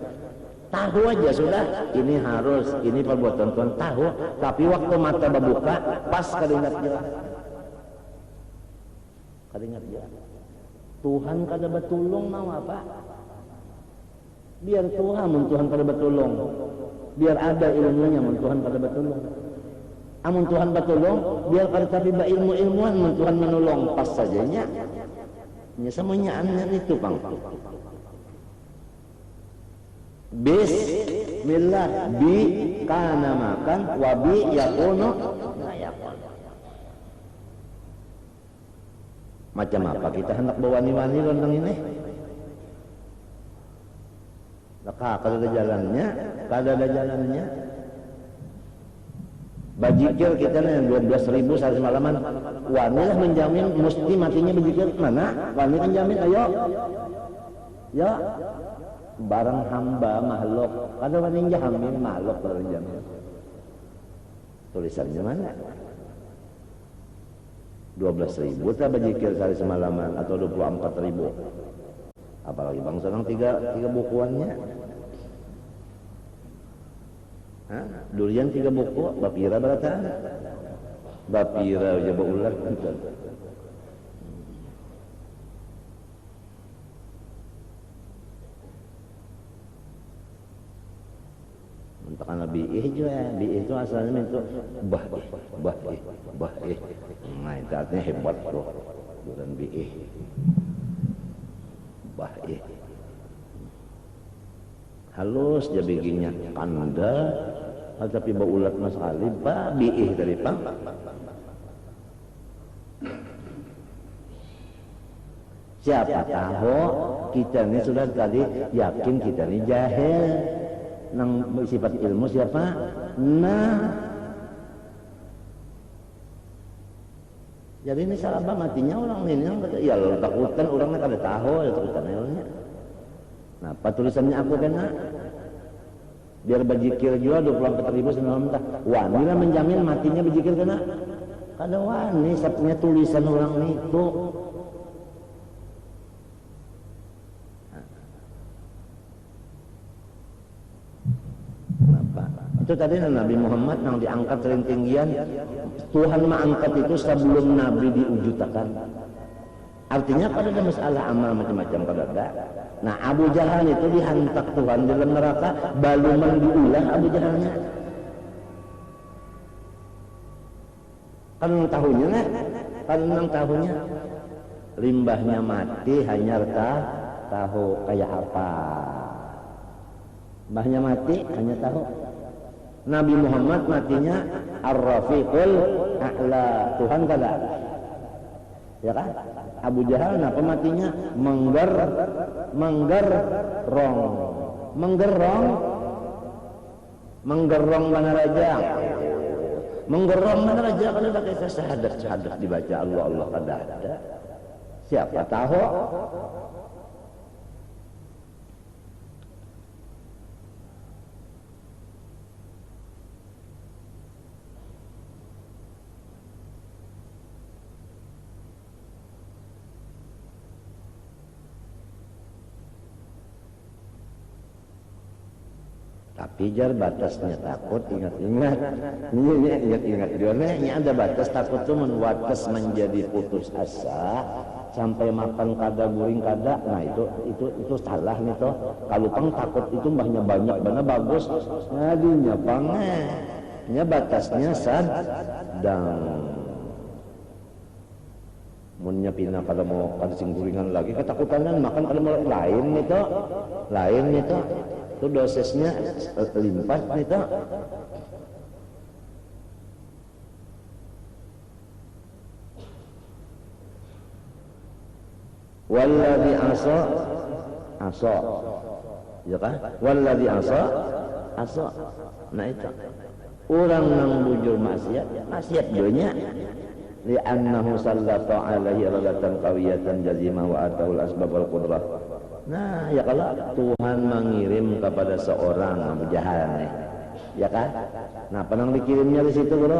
tahu aja sudah ini harus ini perbuatan Tuhan tahu tapi waktu mata berbuka pas kadingat dia Tuhan kada betulung mau apa biar Tuhan kada betulung biar ada ilmunya Tuhan kada betulung amun Tuhan betulung biar kada tapi ilmu-ilmuan Tuhan menolong pas sajanya nya semuanya annya itu Bang. Bismillah bi kana makan wa bi yakunu yakun. Macam apa kita hendak berwani-wani lontong ini? Kada ada jalannya. Bajikir kita nih 12.000 sehari semalaman. Wani lah menjamin mesti matinya bajikir. Mana? Wani menjamin, ayo. Ya. Barang hamba makhluk. Kada wani jamin makhluk barang jamin. Tulisannya mana? 12.000 tak bajikir sehari semalaman atau 24.000. Apalagi bang senang tiga bukuannya. Durian 3 buku, bapira berapa? Bapira aja baulat gitu. Mentakana biih juga, biih itu asalnya itu bah. Nah itu artinya hebat bro, durian biih. Halus dia bikinnya kanda, tapi baulat mas Ali biih dari pang. Siapa tahu kita ini sudah tadi yakin kita ini jahil nang sifat ilmu siapa? Nah, jadi ini salah matinya orang ini yang kata, ya lo takutan orangnya kada tahu ya takutan ilmunya. Nah, apa tulisannya aku kena? Biar bajikir juga 24.000 semalam tak. Wani lah menjamin matinya bajikir kena. Kada wani, sabtunya tulisan orang itu. Kenapa? Itu tadi Nabi Muhammad yang diangkat tinggian. Tuhan mengangkat itu sebelum Nabi diwujudkan. Artinya pada ada masalah amal macam-macam kada ada. Nah Abu Jahal itu dihantak Tuhan dalam neraka, baluman diulah Abu Jahalnya. Kan tahunya nah, kan tahunya limbahnya mati hanya tahu kayak apa. Limbahnya mati hanya tahu. Nabi Muhammad matinya Ar-Rafiqul A'la, Tuhan kada. Ya kan? Abu Jahal napa matinya menggerong mana raja kalau ada kisah syahadat dibaca Allah kada ada. Siapa tahu tapi jar batasnya takut ingat ini ada batas takut itu menwates menjadi putus asa sampai makan kada guring kada. Nah itu salah nih toh. Kalau pang takut itu mbahnya banyak benar bagus ngadinya pangnya batasnya sedang munnya pina kada mau kada sing guringan lagi ketakutan makan kada mau lain itu itu dosisnya limpah itu. Walladzi asa ya kan? Walladzi asa nah itu orang yang bujur maksiat dunia li'annahu sallata alaihi radatan qawiyatan jazimah wa ataul asbabal qudrah. Nah ya kalau Tuhan mengirim kepada seorang Abu Jahal ya kan? Nah penang dikirimnya di situ bro,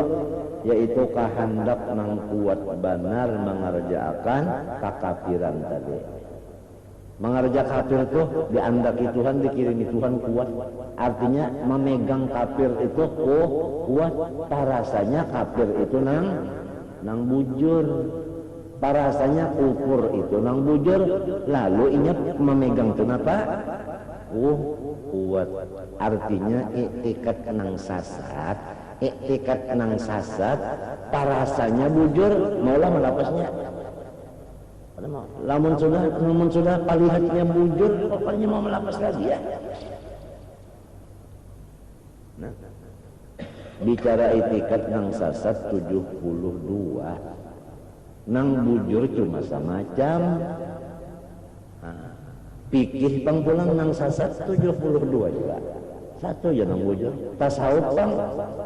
yaitu kehendak nang kuat benar mengerjakan kekafiran tadi. Mengerja kafir tuh diandaki Tuhan, dikirimi Tuhan kuat. Artinya memegang kafir itu kuat. Rasanya kafir itu nang bujur. Rasanya kufur itu nang bujur, lalu ingat memegang kenapa? Kuat. Artinya iktikat nang sasat, rasanya bujur, maulah melapasnya. Lamun sudah palihatnya bujur, pokoknya mau melapas lagi ya. Nah, bicara itikat nang sasat 72, nang bujur cuma samacam. Pikih pang pulang nang sasat 72 juga. Satu ya nang bujur. Tasawuf pang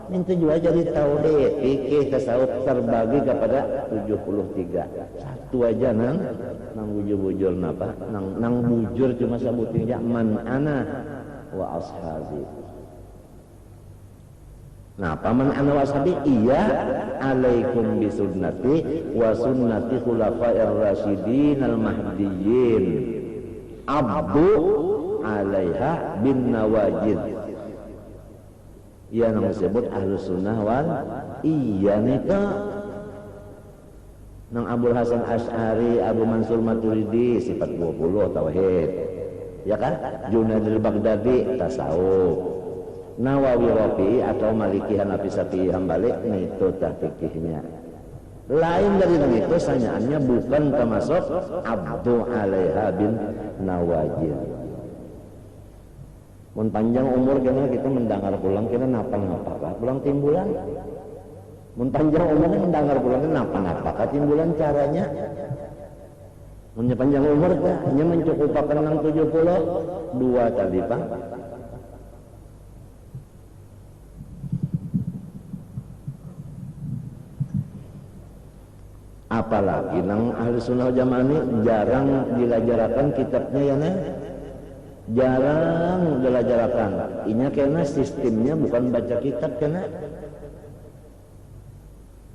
minta juga jadi tauhid. Pikih tasawuf terbagi kepada 73. Satu aja nang bujur napa? Nang bujur cuma sebutin ya man ana wa ashabi. Nah, paman ana wa ashabi iya alaikum bisunnati wa sunnati khulafa'ir rasyidin al mahdiyyin. Abdu alaiha bin nawajid. Ia yang disebut ahlus sunnah wal iya nika nang Abul Hasan Asy'ari, Abu Mansur Maturidi sifat 20 tauhid ya kan, Junaid al-Baghdadi tasawuf, Nawawi Rafi'i atau Maliki Hanafi Syafi'i Hambali itu tahqiqnya. Lain dari itu sanyaannya bukan termasuk Abdu alaiha bin nawajid. Mun panjang umur kena kita mendengar pulang kena napa-napa pulang timbulan. Mun panjang umur kena mendengar pulang kena napa-napa timbulan caranya. Mun panjang umur kah hanya mencukupakan nang 72 tadi Pak. Apalagi nang ahli sunnah jamaah ini jarang dilajarakan kitabnya ya nah, jarang dilajarakan. Inya kena sistemnya bukan baca kitab kena,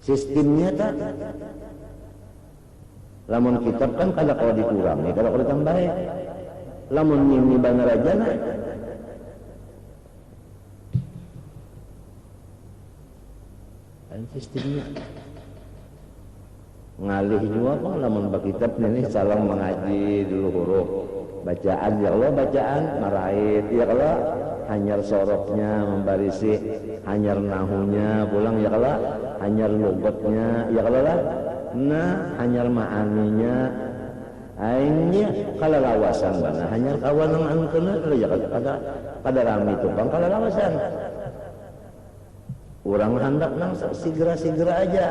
sistemnya tak. Lamun kitab kan kada kalau dikurangi, kada kalau ditambahi. Lamun ini benar aja nah. Dan sistemnya ngalih juga kok lamun bakitab ini salang mengaji dulu huruf bacaan ya Allah bacaan marait ya Allah hanyar soroknya membarisi hanyar nahunya pulang ya Allah hanyar lugotnya ya Allah nah hanyar ma'aninya aingnya kalau lawasan bana hanyar kawan yang anu kena ya pada rami itu bang kalau lawasan orang hendak nang segera aja.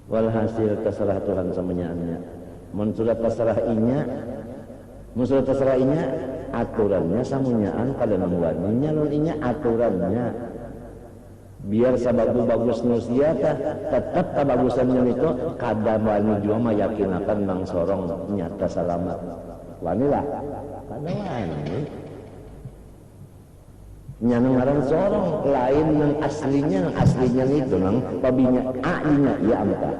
Walhasil terserah Tuhan semuanya. Mun sudah terserah inya aturannya samunyaan pada namuaninya lun inya aturannya biar sabagus nusia tetap kabagusannya itu kadang wani jua meyakinakan nang sorong nyata selamat wanilah kada wani nyanang ngaran sorong lain nang aslinya itu nang pabinya a-nya ya amta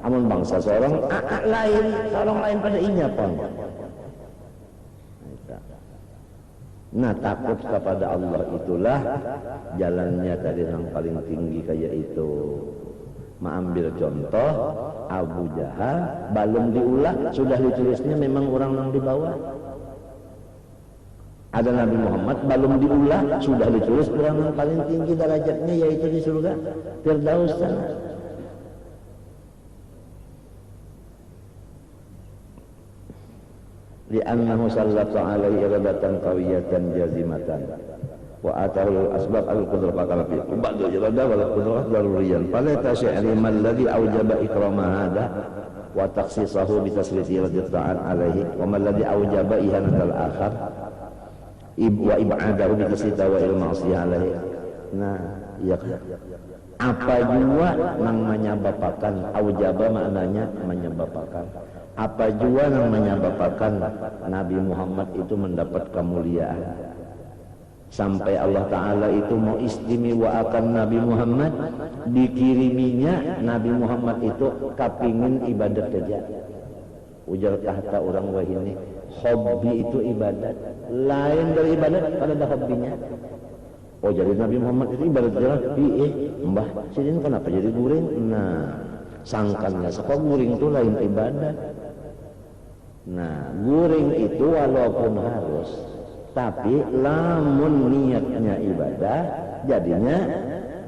amun bangsa sorong a lain sorong lain pada inya pun. Nah takut kepada Allah itulah jalannya tadi yang paling tinggi kayak itu. Mengambil contoh Abu Jahal belum diulah sudah ditulisnya memang orang yang di bawah. Ada Nabi Muhammad belum diulah sudah ditulis orang yang paling tinggi derajatnya yaitu di surga Firdaus sana. Li'annahu sallatu alaihi iradatan qawiyatan jazimatan wa atahu al-asbab al-qudrah faqalafi ba'du irada wal qudrah daruriyan fala tasyi'ri man ladhi awjaba ikrama hada wa takhsisahu bi tasliti radiyatan alaihi wa man ladhi awjaba ihanatal akhar wa ib'adahu bi taslita wa il-ma'siyah alaihi. Nah iya apa jua yang menyebabkan awjaba maknanya menyebabkan apa jua yang menyebabkan Nabi Muhammad itu mendapat kemuliaan sampai Allah Ta'ala itu mau istimewakan Nabi Muhammad dikiriminya Nabi Muhammad itu kapingin ibadat aja ujar kata orang wahini hobi itu ibadat lain dari ibadat pada ada hobinya. Oh jadi Nabi Muhammad itu ibadat jalan mbah sidin kenapa jadi guring nah sangkannya sekolah guring itu lain ibadat Nah, guring itu walaupun harus, tapi lamun niatnya ibadah, jadinya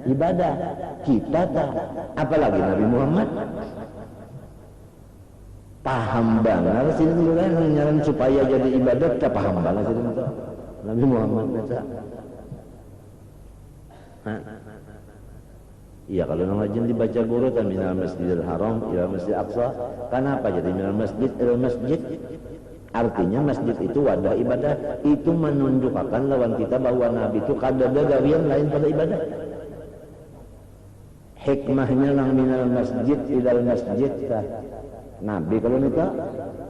ibadah. Kita tak, apalagi Nabi Muhammad paham banget sih nyaran supaya jadi ibadah, kita paham banget sih Nabi Muhammad baca. Iya, kalau nama jin dibaca guru kan minal masjidil haram ila masjid aqsa. Kenapa jadi minal masjid ila masjid? Artinya masjid itu wadah ibadah. Itu menunjukkan lawan kita bahwa Nabi itu kadada gawian lain pada ibadah. Hikmahnya lang minal masjid ilal masjid kah? Nabi kalau nikah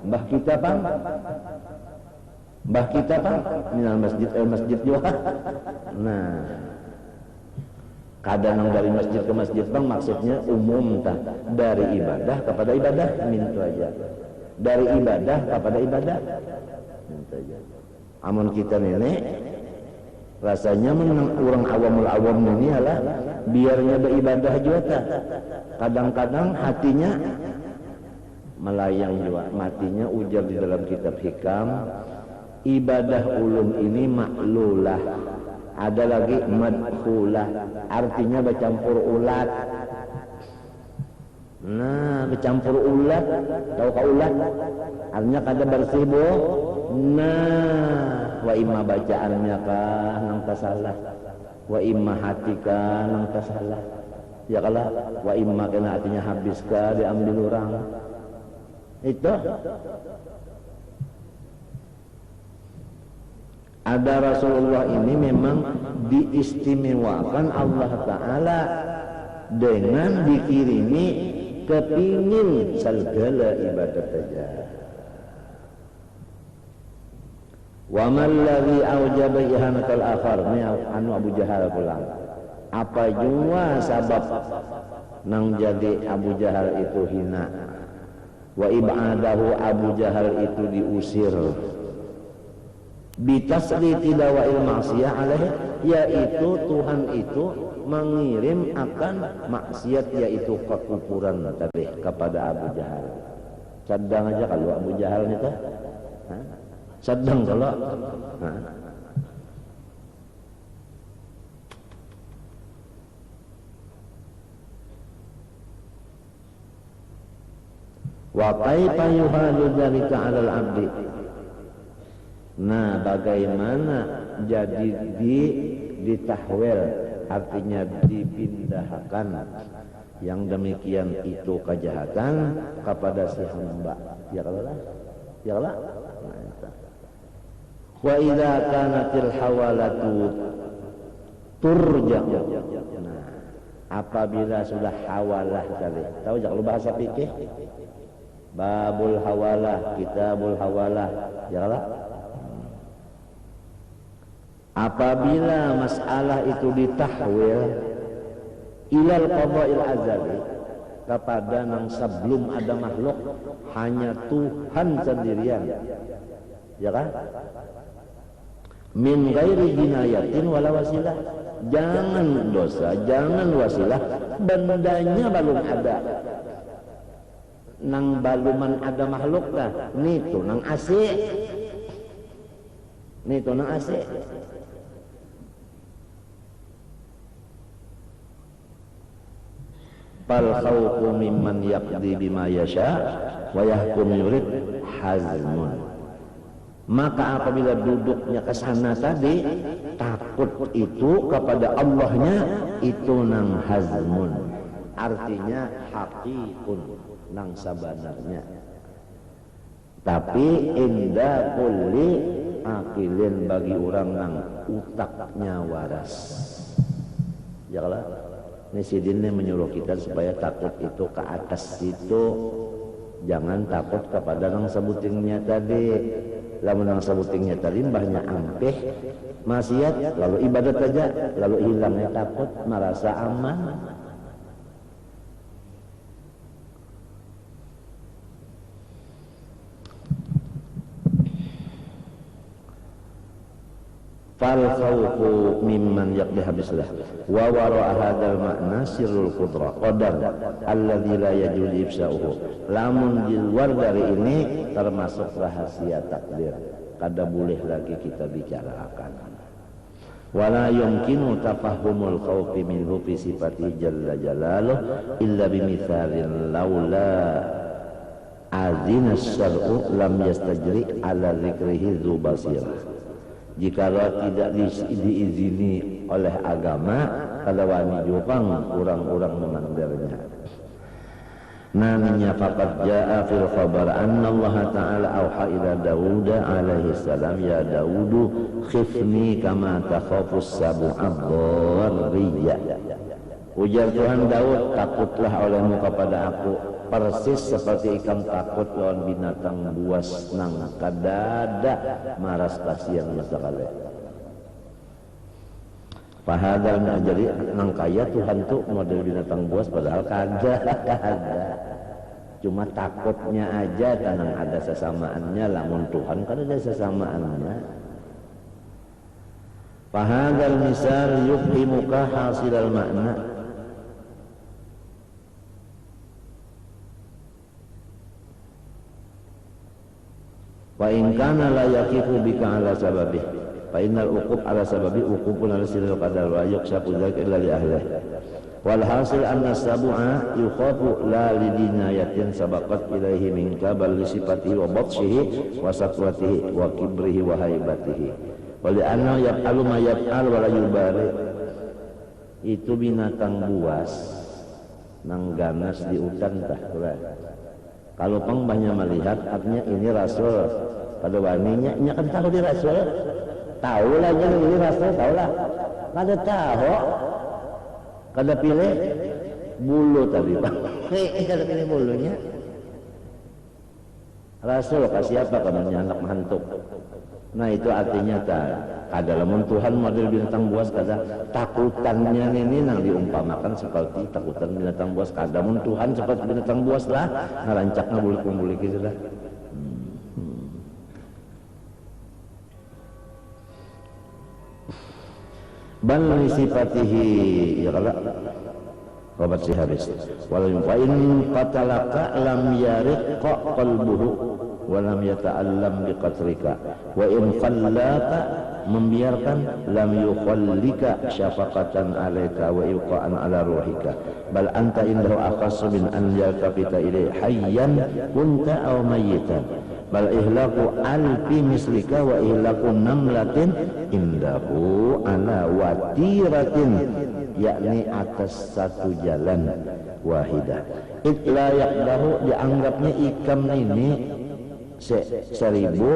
mbah kita pang minal masjid ilal masjid juga. Nah, kadang dari masjid ke masjid bang maksudnya umum tah, dari ibadah kepada ibadah mintu aja, dari ibadah kepada ibadah mintu aja. Amun kita nenek rasanya menang orang awam ini adalah biarnya beribadah juga tah. Kadang-kadang hatinya melayang juga, matinya ujar di dalam kitab hikam, ibadah ulun ini maklulah. Ada lagi madkhulah, artinya bercampur ulat. Nah, bercampur ulat, tahu kau ulat? Artinya kada bersih bu. Nah, wa imma bacaannya kah nang tasalah, wa imma hati kah nang tasalah. Ya kalah, wa imma kena artinya habis kah diambil orang. Itu. Ada Rasulullah ini memang diistimewakan Allah Ta'ala dengan dikirimi kepingin segala ibadat saja. Wa man ladzi aujaba ihanatal akhar, ni anu Abu Jahal pulang. Apa jua sabab nang jadi Abu Jahal itu hina. Wa ibadahu Abu Jahal itu diusir. Bitasriti dawa'il maksiyah alaih, yaitu Tuhan itu mengirim akan maksiat, yaitu kekufuran tadi kepada Abu Jahal. Sedang aja kalau Abu Jahal itu sedang kalau wa kaifa yuhalu dzalika 'alal 'abdi. Nah, bagaimana jadi ditahwil, artinya dipindahkan yang demikian itu kejahatan kepada si hamba. Ya Allah. Wa idza kanatil hawalatu turja'u. Nah, apabila sudah hawalah tadi. Tahu jak lu bahasa fikih? Babul hawalah, kitabul hawalah. Ya Allah. Apabila masalah itu ditahwil ilal qada'il azali, kepada nang sebelum ada makhluk hanya Tuhan sendirian, ya kan? Min ghairi jinayatin wala wasilah, jangan dosa, jangan wasilah, bendanya belum ada. Nang baluman ada makhluk lah, nitu nang asik, nitu nang asik. Fal khawfu mimman yaqdi bima yasha wa yahkum yurid hazmun. Maka apabila duduknya ke sana tadi, takut itu kepada Allahnya, itu nang hazmun, artinya haqiqun, nang sabanarnya. Tapi inda kulli akilin, bagi orang nang utaknya waras. Ya Allah. Nisidin menyuruh kita supaya takut itu ke atas itu, jangan takut kepada nang sebutingnya tadi. Lamun nang sebutingnya tadi mbahnya ampeh maksiat, lalu ibadat saja, lalu hilangnya takut, merasa aman. fal khawfu mimman yaqdi habislah wa wara hadzal makna sirrul qudra qadar alladzi la yajuzu ifsa'uhu. Lamun di luar dari ini termasuk rahasia takdir, kada boleh lagi kita bicarakan. Wala yumkinu tafahumul khawfi minhu fi sifati jalla jalaluh illa bimithalin laula azina syar'u lam yastajri ala zikrihi dzu basirah. Jikalau tidak diizini oleh agama, kada wani jupang orang-orang memandirnya. Namanya faqad jaa fil khabar anna Allah ta'ala auha ila Daud alaihi salam ya Daud khifni kama takhafus sab'a dharriyah. Ujar Tuhan Daud, takutlah olehmu kepada aku persis seperti ikan takut lawan binatang buas nang kadada maras kasihan masakale. Pahadal jadi nang kaya Tuhan tuh model binatang buas padahal kada. Cuma takutnya aja tanang ada sesamaannya, lamun Tuhan kan ada sesamaannya. Pahadal misal yufhimuka hasilal makna. Wa in kana la yaqifu bika ala sababih fa innal uqub ala sababi uqubun ala sirril qadar wa yukshafu dzalika illa li ahlihi. Wal hasil anna sab'a yukhafu la li dinayatin sabaqat ilaihi minka bal li sifatihi wa batshihi wa satwatihi wa kibrihi wa haibatihi. Wa li anna yaf'alu ma yaf'al wa la yubali. Itu binatang buas nang ganas di hutan tah. Kalau pang banyak melihat artinya ini rasul pada waninya nya kan tahu di rasul, tahu lah ini rasul, tahu lah kada tahu kada pilih bulu tadi bang kada pilih bulunya rasul kasih apa kamarnya anak mantuk. Nah itu artinya kada lamun Tuhan model binatang buas kada takutannya ini nang diumpamakan seperti takutan binatang buas kada mun Tuhan seperti binatang buas lah ngarancak ngabulik-bulik gitu lah. Bal sifatihi ya kala obat si habis walau fa in qatalaka lam yariqa qalbuhu wa lam yata'allam biqatrika wa in khallaka membiarkan lam yukhallika syafaqatan alaika wa ilqa'an ala ruhika bal anta indahu akhassu min an yaltafita ilaihi hayyan kunta aw mayyitan bal ihlaku alfi mislika wa ihlaku namlatin indahu ala watiratin yakni atas satu jalan wahidah. Itla yakdahu dianggapnya ikam ini seribu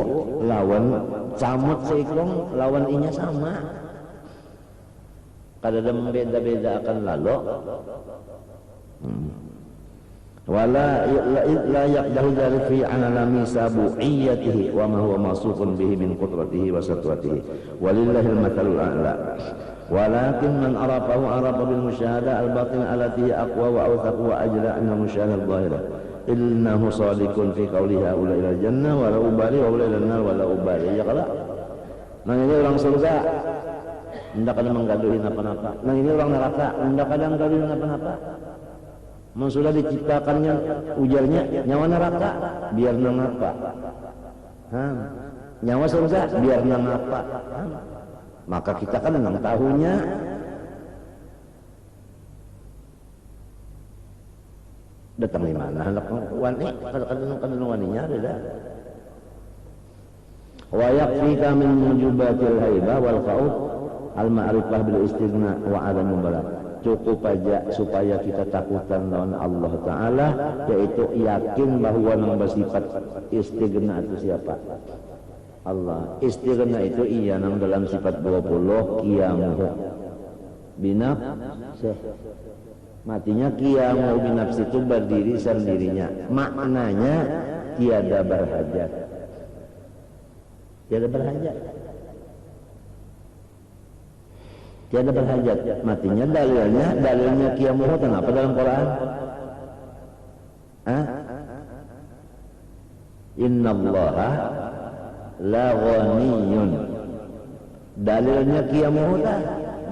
lawan camut seikong lawan inya sama. Kada membeda-beda akan lalu. Wala la yaqdahu dzalik fi alami sabu'iyatihi wa ma huwa mawsufun bihi min qudratihi wa satwatihi walillahil mathalul a'la. Walakin man arafahu arafa bil musyahadah al batin allati aqwa wa awthaq wa ajla an musyahadah al zahirah innahu sadiqun fi qawlihi ula ila jannah wa la ubali wa ula ila nar wa la ubali. Ya kala nah ini orang surga hendak ada menggaduhin apa-apa, nah ini orang neraka hendak ada menggaduhin apa-apa. Sudah diciptakannya ujarnya nyawa neraka biar nang apa, nyawa surga biar nang apa. Maka kita kan nang tahunya datang di mana hendak wani kadang waninya ada. Wa yakfika min mujubatil haibah wal khauf al ma'rifah bil istighna wa adam mubarak. Cukup aja supaya kita takutan lawan Allah Ta'ala, yaitu yakin bahwa yang bersifat istighna itu siapa? Allah. Istighna itu iya nang dalam sifat 20 qiyamuhu binafsih. Matinya qiyamuhu binafsih itu berdiri sendirinya. Maknanya tiada berhajat. Tiada berhajat. Tiada berhajat. Matinya dalilnya qiyamuhu kenapa dalam Quran? Innallaha la ghaniyun Dalilnya kiamat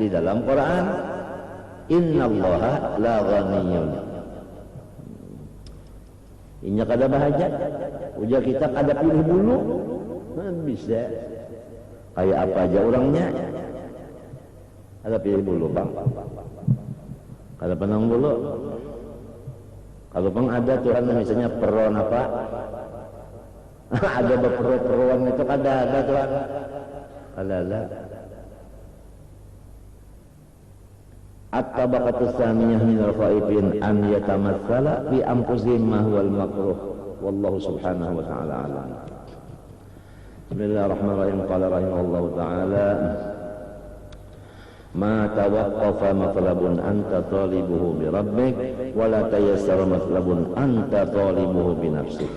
di dalam Quran. Innallaha la ghaniyyun. Inya kada bahajat, ujar kita kada pilih bulu, bisa. Kayak apa aja orangnya, ada pilih bulu bang. Kada penang bulu. Kalau bang ada Tuhan misalnya peron apa, ada berperuan itu kada ada Tuhan, kada ada. At-tabaqatu tsaniyah min al-ghaibin an yatamatsala fi anfusihim ma huwa al-makruh wallahu subhanahu wa ta'ala alam. Bismillahirrahmanirrahim. Qala rahimahullahu ta'ala ma tawaqqafa matlabun anta talibuhu bi rabbik wa la tayassara matlabun anta talibuhu bi nafsik.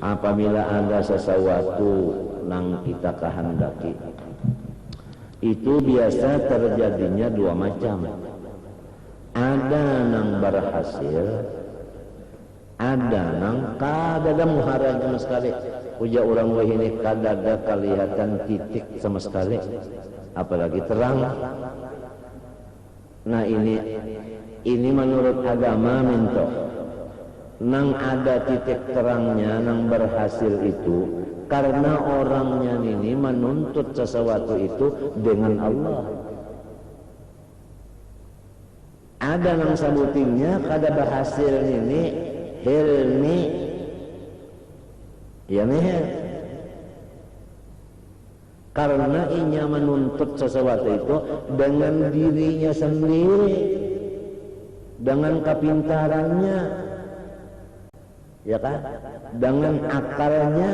Apabila ada sesuatu nang kita kehendaki, itu biasa terjadinya dua macam. Ada nang berhasil, ada nang kada muharram sama sekali. Uja orang wah ini kada ada kelihatan titik sama sekali, apalagi terang. Nah ini menurut agama minta nang ada titik terangnya, nang berhasil itu karena orangnya ini menuntut sesuatu itu dengan Allah. Ada nang sabutingnya kada berhasil ini hilmi ya nih, karena inya menuntut sesuatu itu dengan dirinya sendiri, dengan kepintarannya, ya kan, dengan akalnya,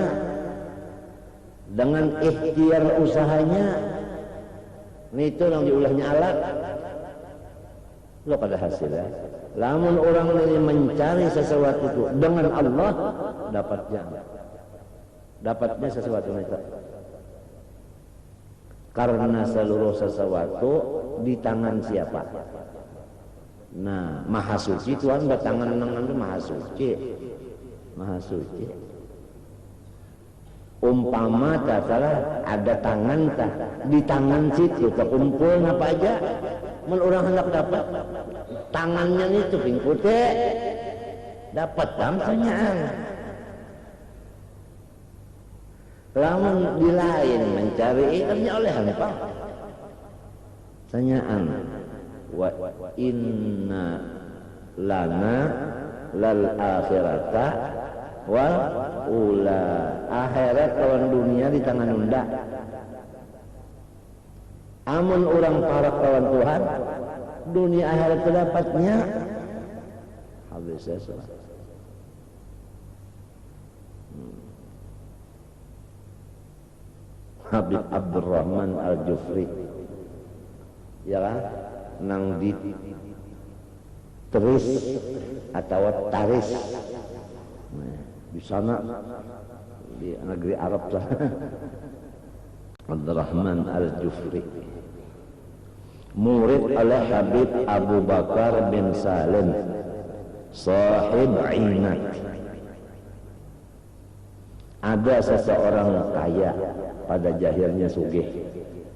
dengan ikhtiar usahanya. Ini itu yang diulahnya alat. Lo kada hasil ya. Lamun orang ini mencari sesuatu itu dengan Allah, dapatnya sesuatu itu. Karena seluruh sesuatu di tangan siapa? Nah, Maha Suci Tuhan bertangan dengan itu Maha Suci. Maha Suci. Umpama tak salah ada tangan tak di tangan situ terkumpul apa aja. Men orang hendak dapat tangannya itu pingkute dapat damsanyaan. Lamun di lain mencari ikannya oleh apa? Sanyaan. Wa inna lana lal akhirata wal ula. Akhirat kawan dunia di tangan unda. Amun orang para kawan Tuhan, dunia akhirat terdapatnya habis selesai. Habib Abdurrahman Al-Jufri, ya kan, nang di teris atau taris, di sana di negeri Arab lah. Abdurrahman Al-Jufri murid oleh Habib Abu Bakar bin Salim sahib Inat. Ada seseorang kaya pada jahilnya sugih,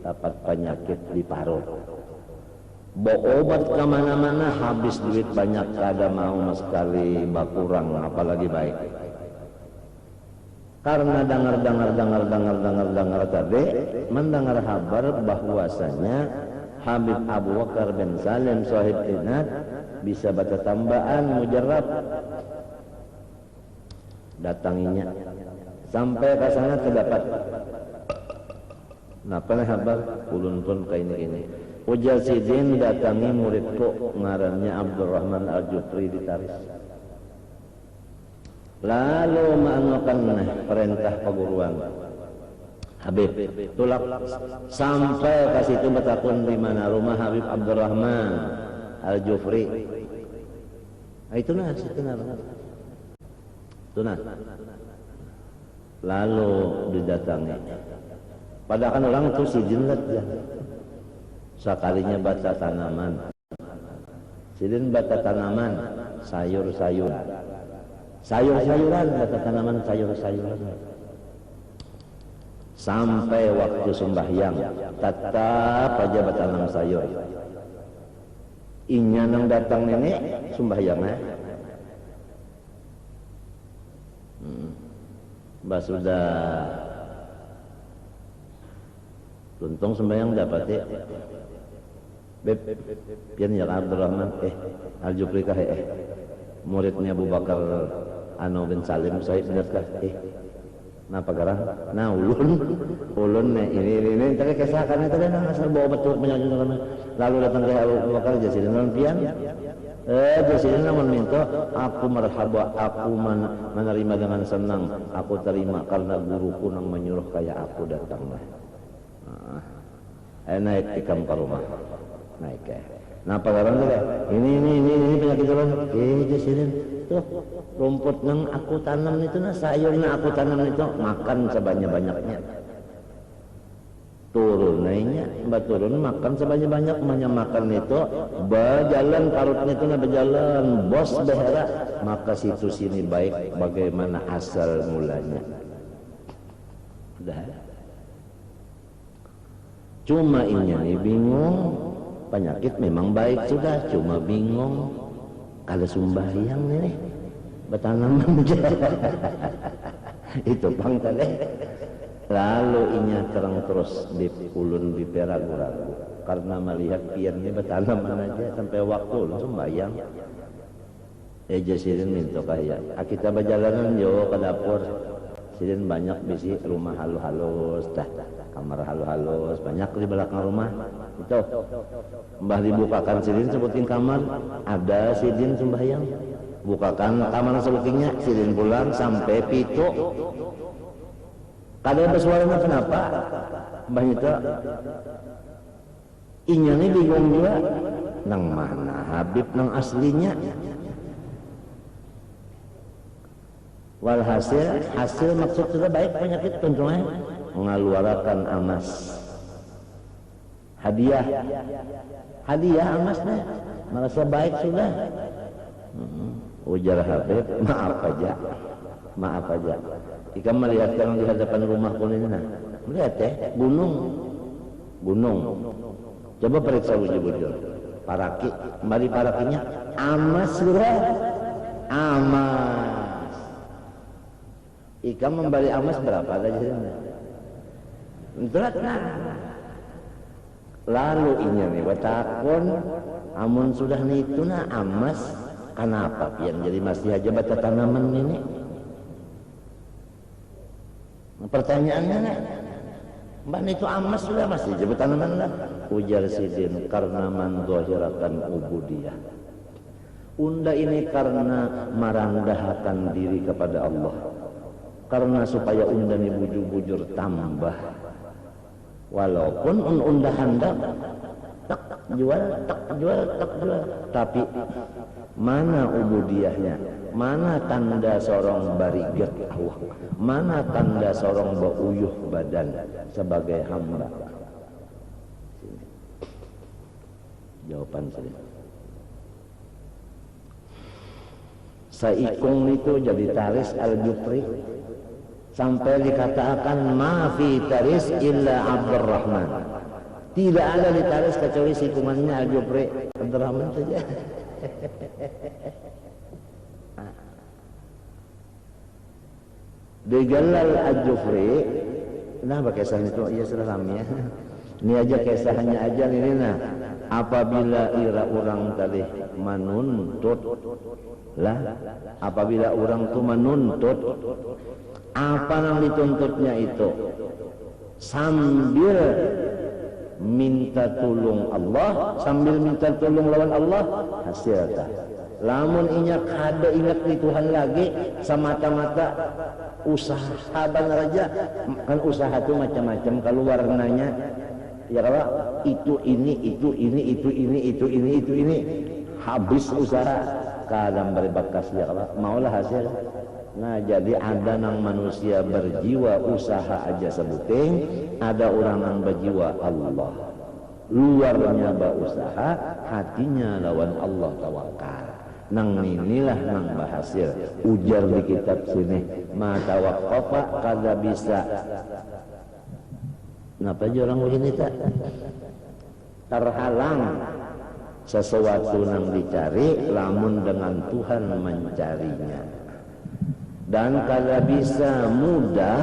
dapat penyakit di parut, berobat kemana-mana habis duit banyak, kada mau sekali bakurang apalagi baik. Karena dengar tadi mendengar kabar bahwasanya Habib Abu Bakar bin Salim sahib Inat bisa baca tambahan mujarab, datanginya sampai ke sana terdapat. Napa kabar ulun pun kayak ini. Ujar sidin datangi muridku ngarannya Abdurrahman Al-Jufri di Taris. Lalu menganukan perintah perguruan Habib tulak sampai ke situ bertakun di mana rumah Habib Abdurrahman Al-Jufri. Itu nah situ nah. Lalu didatangi. Padahal kan orang itu si jinlat ya. Sekalinya baca tanaman. Sidin baca tanaman, sayur-sayuran. Sayur-sayuran, baca tanaman sayur-sayuran. sampai waktu sembahyang tetap aja bertanam sayur. Inya nang datang nenek sembahyangnya mbak sudah untung sembahyang dapat ya beb pian ya Abdurrahman Al-Jufri kah muridnya Abu Bakar Anu bin Salim saya benar kah napa garang nah ulun ini tadi kesakan itu kan asal bawa betul penyakit lalu datang ke Abu Bakar jasirin non pian jasirin namun minta aku marhaba aku menerima dengan senang aku terima karena guruku yang menyuruh kayak aku datanglah naik ikam ke rumah naik napa garang tuh ini penyakit orang jasirin tuh rumput nang aku tanam itu nah sayur nang aku tanam itu makan sebanyak-banyaknya turun naiknya mbak turun makan sebanyak-banyak makan itu berjalan parutnya itu nah berjalan bos behera maka situ sini baik bagaimana asal mulanya udah cuma ini bingung penyakit memang baik sudah cuma bingung kalau sembahyang nih bertanaman itu bang tadi lalu inya terang terus di ulun di ragu-ragu karena melihat piannya bertanaman aja sampai waktu sembahyang jasirin minta kaya kita berjalanan yo ke dapur sirin banyak bisi rumah halus dah kamar halus banyak di belakang rumah itu mbah dibukakan sirin sebutin kamar ada sirin sembahyang bukakan kamar sebutinnya sirin pulang sampai pitu kada bersuaranya kenapa mbah itu inya nih bingung juga nang mana Habib nang aslinya walhasil hasil maksud sudah baik penyakit tentunya mengeluarkan amas hadiah amasnya merasa baik sudah ujar Habib maaf aja jika melihat yang di hadapan rumah kulina melihat gunung coba periksa bujur paraki kembali parakinya amas sudah amas ikan memberi amas berapa saja lalu inya nih batakon amun sudah itu na amas kenapa yang jadi masih aja baca tanaman ini pertanyaannya nih mbak itu amas sudah masih aja baca tanaman lah ujar sidin karena mandohirakan ubudiyah unda ini karena merendahkan diri kepada Allah karena supaya unda ini bujur-bujur tambah walaupun unda hendak tak jual tapi mana ubudiyahnya mana tanda seorang barigat Allah mana tanda seorang bauyuh badan sebagai hamba jawaban saya Saikung itu jadi taris Al-Jufri sampai dikatakan ma fi taris illa Abdurrahman tidak ada di taris kecuali sikungannya Al-Jufri Abdurrahman saja digelal Al-Jufri nah pakai kisah itu iya sudah lama ya ini aja kisahnya aja ini nah apabila ira orang tadi menuntut lah apabila orang itu menuntut apa yang dituntutnya itu sambil minta tolong Allah sambil minta tolong lawan Allah hasilnya lamun inya kada ingat di Tuhan lagi semata-mata usaha benar aja kan usaha itu macam-macam kalau warnanya ya kalau itu ini habis usaha kadang berbakas ya kalau maulah hasil nah jadi ada nang manusia berjiwa usaha aja sebuting ada orang yang berjiwa Allah luarnya berusaha hatinya lawan Allah tawakal nang inilah nang berhasil ujar di kitab sini ma tawaqqafa kada bisa Kenapa aja orang begini tak? Terhalang sesuatu yang dicari lamun dengan Tuhan mencarinya. Dan kalau bisa mudah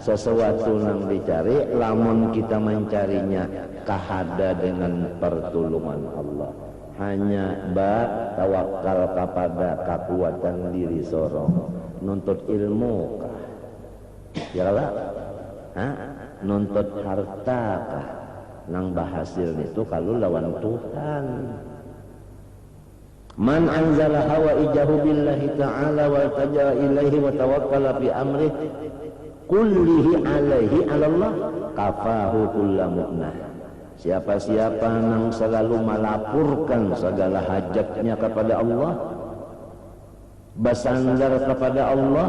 sesuatu yang dicari lamun kita mencarinya kahada dengan pertolongan Allah. Hanya tawakal kepada kekuatan diri sorong. Nuntut ilmu kah? Ya lah. Nuntut harta kah? Nang bahasil itu kalau lawan Tuhan. Man anzala hawaijahu billahi ta'ala wa taja ilaihi wa tawakkala fi amri kullihi alaihi alallah kafahu kulla mu'nah. Siapa-siapa yang selalu melaporkan segala hajatnya kepada Allah, bersandar kepada Allah,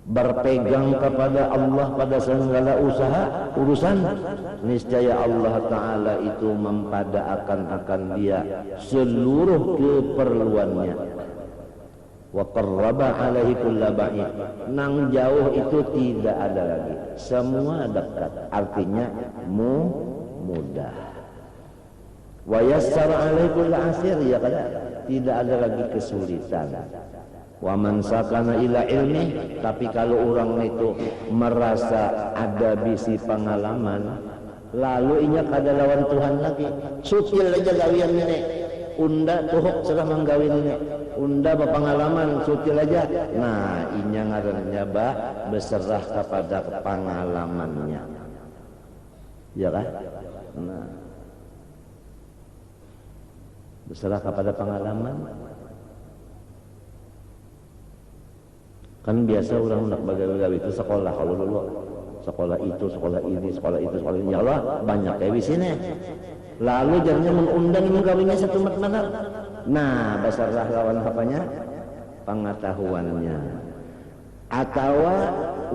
berpegang kepada Allah pada segala urusan, niscaya Allah Ta'ala itu mempadaakan dia seluruh keperluannya. Wa qarraba alaihi kulla ba'id. Nang jauh itu tidak ada lagi, semua dekat, artinya mudah. Wa yassara alaihi kulla asir, ya kada, tidak ada lagi kesulitan. Wa man sakana ila ilmi, tapi kalau orang itu merasa ada bisi pengalaman, lalu inya kada lawan Tuhan lagi, sutil aja gawian nenek, unda tuhuk sudah menggawin nenek, unda berpengalaman sutil aja. Nah, inya ngarannya berserah kepada pengalamannya, ya kan? Nah, berserah kepada pengalaman. Kan biasa orang nak bagawi itu sekolah, kalau dulu sekolah itu, sekolah ini, sekolah itu, sekolah ini, ya Allah banyak kayak di sini. Lalu jadinya mengundang menggawinya satu mana. Nah, basarlah lawan apanya? Pengetahuannya. Atau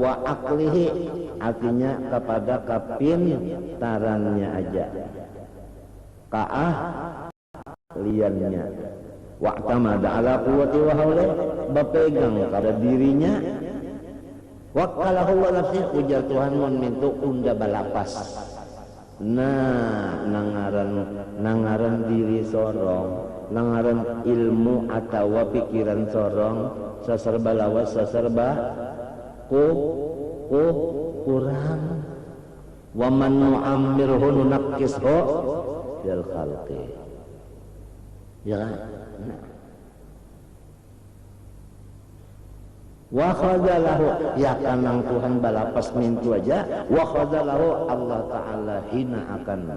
wa aklihi, artinya kepada kepintarannya aja. Ka'ah liannya. Wa'tamada ala quwwati wa haula, berpegang pada dirinya. Wakalahu wa nafsi, ujar Tuhan mun mintu unda balapas. Nah, nangaran diri sorong, nangaran ilmu atau pikiran sorong, saserba lawas saserba kurang. Wa man nu'ammirhu nunaqqishu fil khalqi. Ya kan? Wa khadalahu, ya kanang Tuhan balapas mintu aja. Wa khadalahu, Allah Ta'ala hina akan.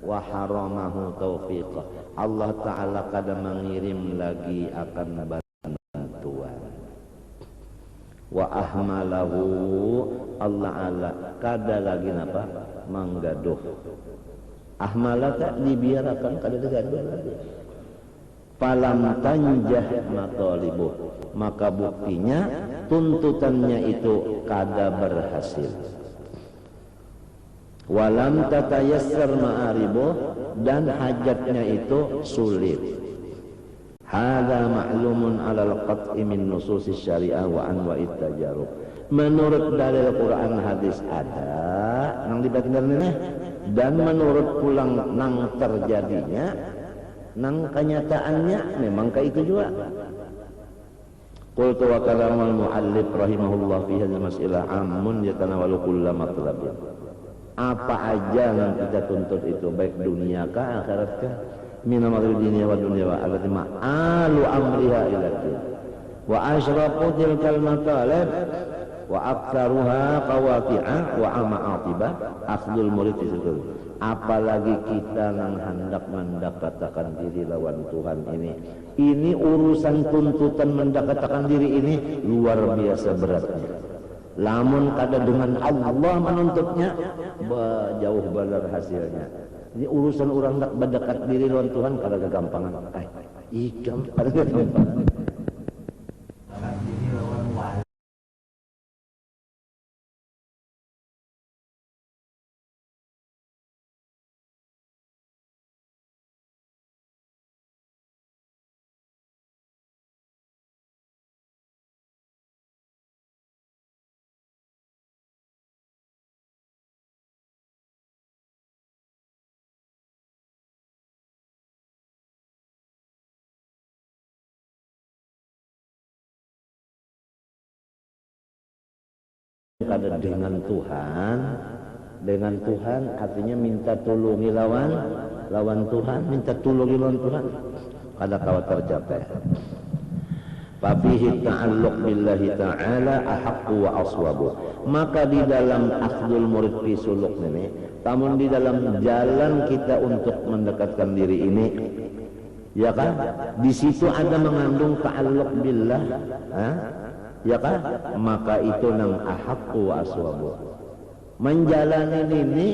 Wa haramahu taufiqah, Allah Ta'ala kada mengirim lagi akan bantuan. Wa ahmalahu, Allah kada lagi apa? Menggaduh. Ahmala tak dibiarkan kada digaduh lagi. Falam tanjah matalibuh, maka buktinya tuntutannya itu kada berhasil. Walam tatayassar ma'aribuh, dan hajatnya itu sulit. Hadza ma'lumun 'alal qat'i min nususis syariah wa anwa'it tajarub. Menurut dalil Quran hadis ada nang dibatinkan ini, dan menurut pulang nang terjadinya, nang kenyataannya memang kayak itu juga. Qultu wa kalamal muallif rahimahullah fi hadhihi mas'ilah ammun yatanawalu kulla matlabin. Apa aja yang kita tuntut itu, baik dunia kah akhirat kah, min amalil dunia wa dunya wa allati ma'alu amriha ila din wa asyraqu tilkal matalib wa aktsaruha qawaqi'a wa ama'atiba akhdul murid disebut. Apalagi kita yang hendak mendekatkan diri lawan Tuhan ini urusan tuntutan mendekatkan diri ini luar biasa beratnya. Lamun kada dengan Allah menuntutnya, jauh benar hasilnya. Ini urusan orang nak mendekat diri lawan Tuhan kada kegampangan. Ikam kada kegampangan. kada dengan Tuhan artinya minta tulungi lawan Tuhan, minta tulungi lawan Tuhan kada kawa tercapai. Fafihi ta'alluq billahi ta'ala ahaqqu wa aswabu. Maka di dalam akhdul murid fi suluk ini, namun di dalam jalan kita untuk mendekatkan diri ini, ya kan? Di situ ada mengandung ta'alluq billah, ya kan? Maka itu nang ahaqqu wa aswabu. Menjalani ini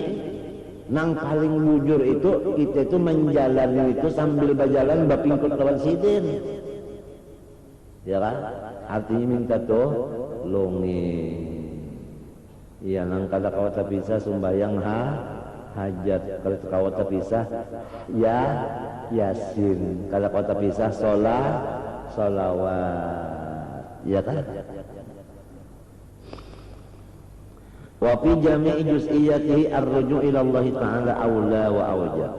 nang paling bujur itu kita itu menjalani itu sambil berjalan bapingkut lawan sidin. Ya kan? Artinya minta tulungi. Iya nang kada kawata pisah sumbayang hajat, kalau kawata pisah ya yasin, kada kawata pisah sholawat. Ya kan? Wa fi jami'i juz'iyatihi ar-ruju' ila Allah Ta'ala aula wa awjab.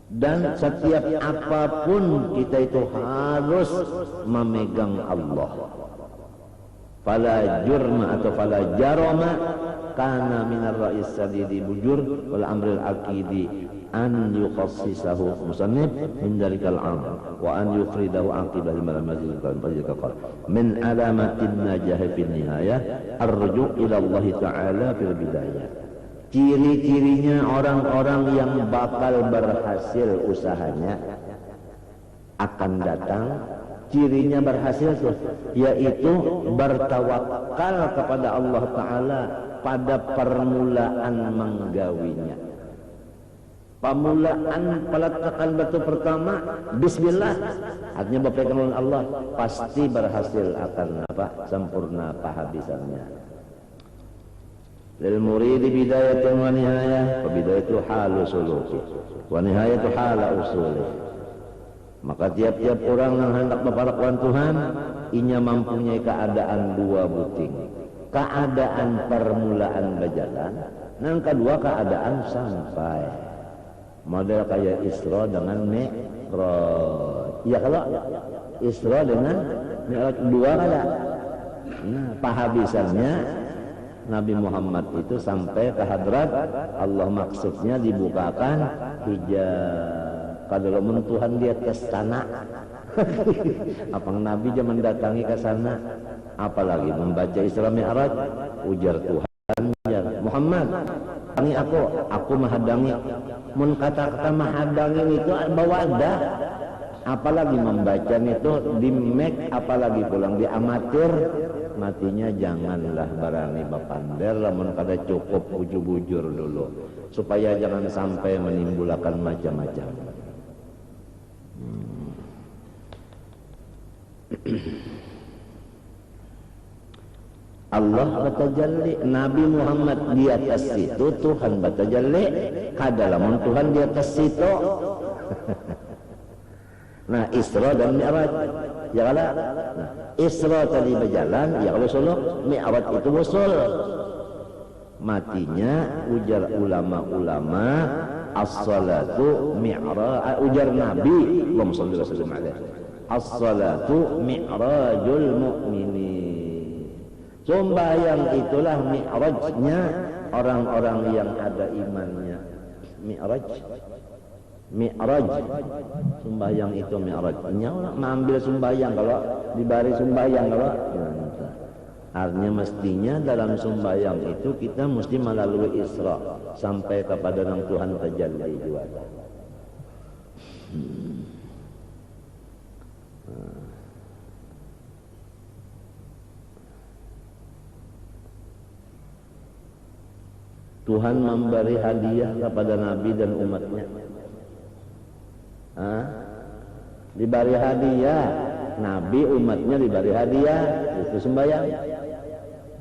Dan setiap apapun kita itu harus memegang Allah. Fala jurma atau fala jarama kana minar ra'is sadidi bujur wal amril aqidi an yukhassisahu musannif min dalikal am wa an yufridahu aqibah liman mazil kan fajaka min alamatin najah fil nihayah ar-ruju' ila Allah Ta'ala fil bidayah. Ciri-cirinya orang-orang yang bakal berhasil usahanya akan datang. Cirinya berhasil tuh, yaitu bertawakal kepada Allah Ta'ala pada permulaan menggawinya. Permulaan peletakan batu pertama bismillah, artinya berpegang dengan Allah, pasti berhasil akan sempurna pahabisannya. Lil muridi bidayatun wa nihayah, bidayatu halu suluki wa nihayatu hala usuli. Maka tiap-tiap orang yang hendak berparakuan Tuhan, inya mempunyai keadaan dua buting. Keadaan permulaan berjalan, yang kedua keadaan sampai. Model kayak Isra dengan Mi'raj. Ya kalau Isra dengan Mi'raj dua kada. Nah, pahabisannya Nabi Muhammad itu sampai ke hadrat Allah, maksudnya dibukakan hijab. Kalau Tuhan dia ke sana, apang Nabi dia mendatangi ke sana, apalagi membaca Isra Mi'raj, ujar Tuhan ya Muhammad, tangi aku mahadangi. Mun kata-kata mahadangi itu bawa ada, apalagi membaca itu di make, apalagi pulang di amatir, matinya janganlah berani bapander, lamun kada cukup bujur-bujur dulu, supaya jangan sampai menimbulkan macam-macam. Allah batajalli, Nabi Muhammad di atas situ, Tuhan batajalli, kadalamun Tuhan di atas situ. Nah, Isra dan Mi'raj, ya kala. Nah, Isra tadi berjalan, ya kalau suluk, Mi'raj itu usul. Matinya ujar ulama-ulama, as-salatu mi'raj, ujar Nabi, Allahumma shalli wa sallim alaihi. As-salatu mi'rajul mu'minin. Sembahyang itulah mi'rajnya orang-orang yang ada imannya. Mi'raj, sembahyang itu mi'rajnya. Mengambil sembahyang kalau dibari sembahyang kalau artinya mestinya dalam sembahyang itu kita mesti melalui Isra sampai kepada nang Tuhan tajalli juga. Tuhan memberi hadiah kepada Nabi dan umatnya. Diberi hadiah, Nabi umatnya diberi hadiah, itu sembahyang.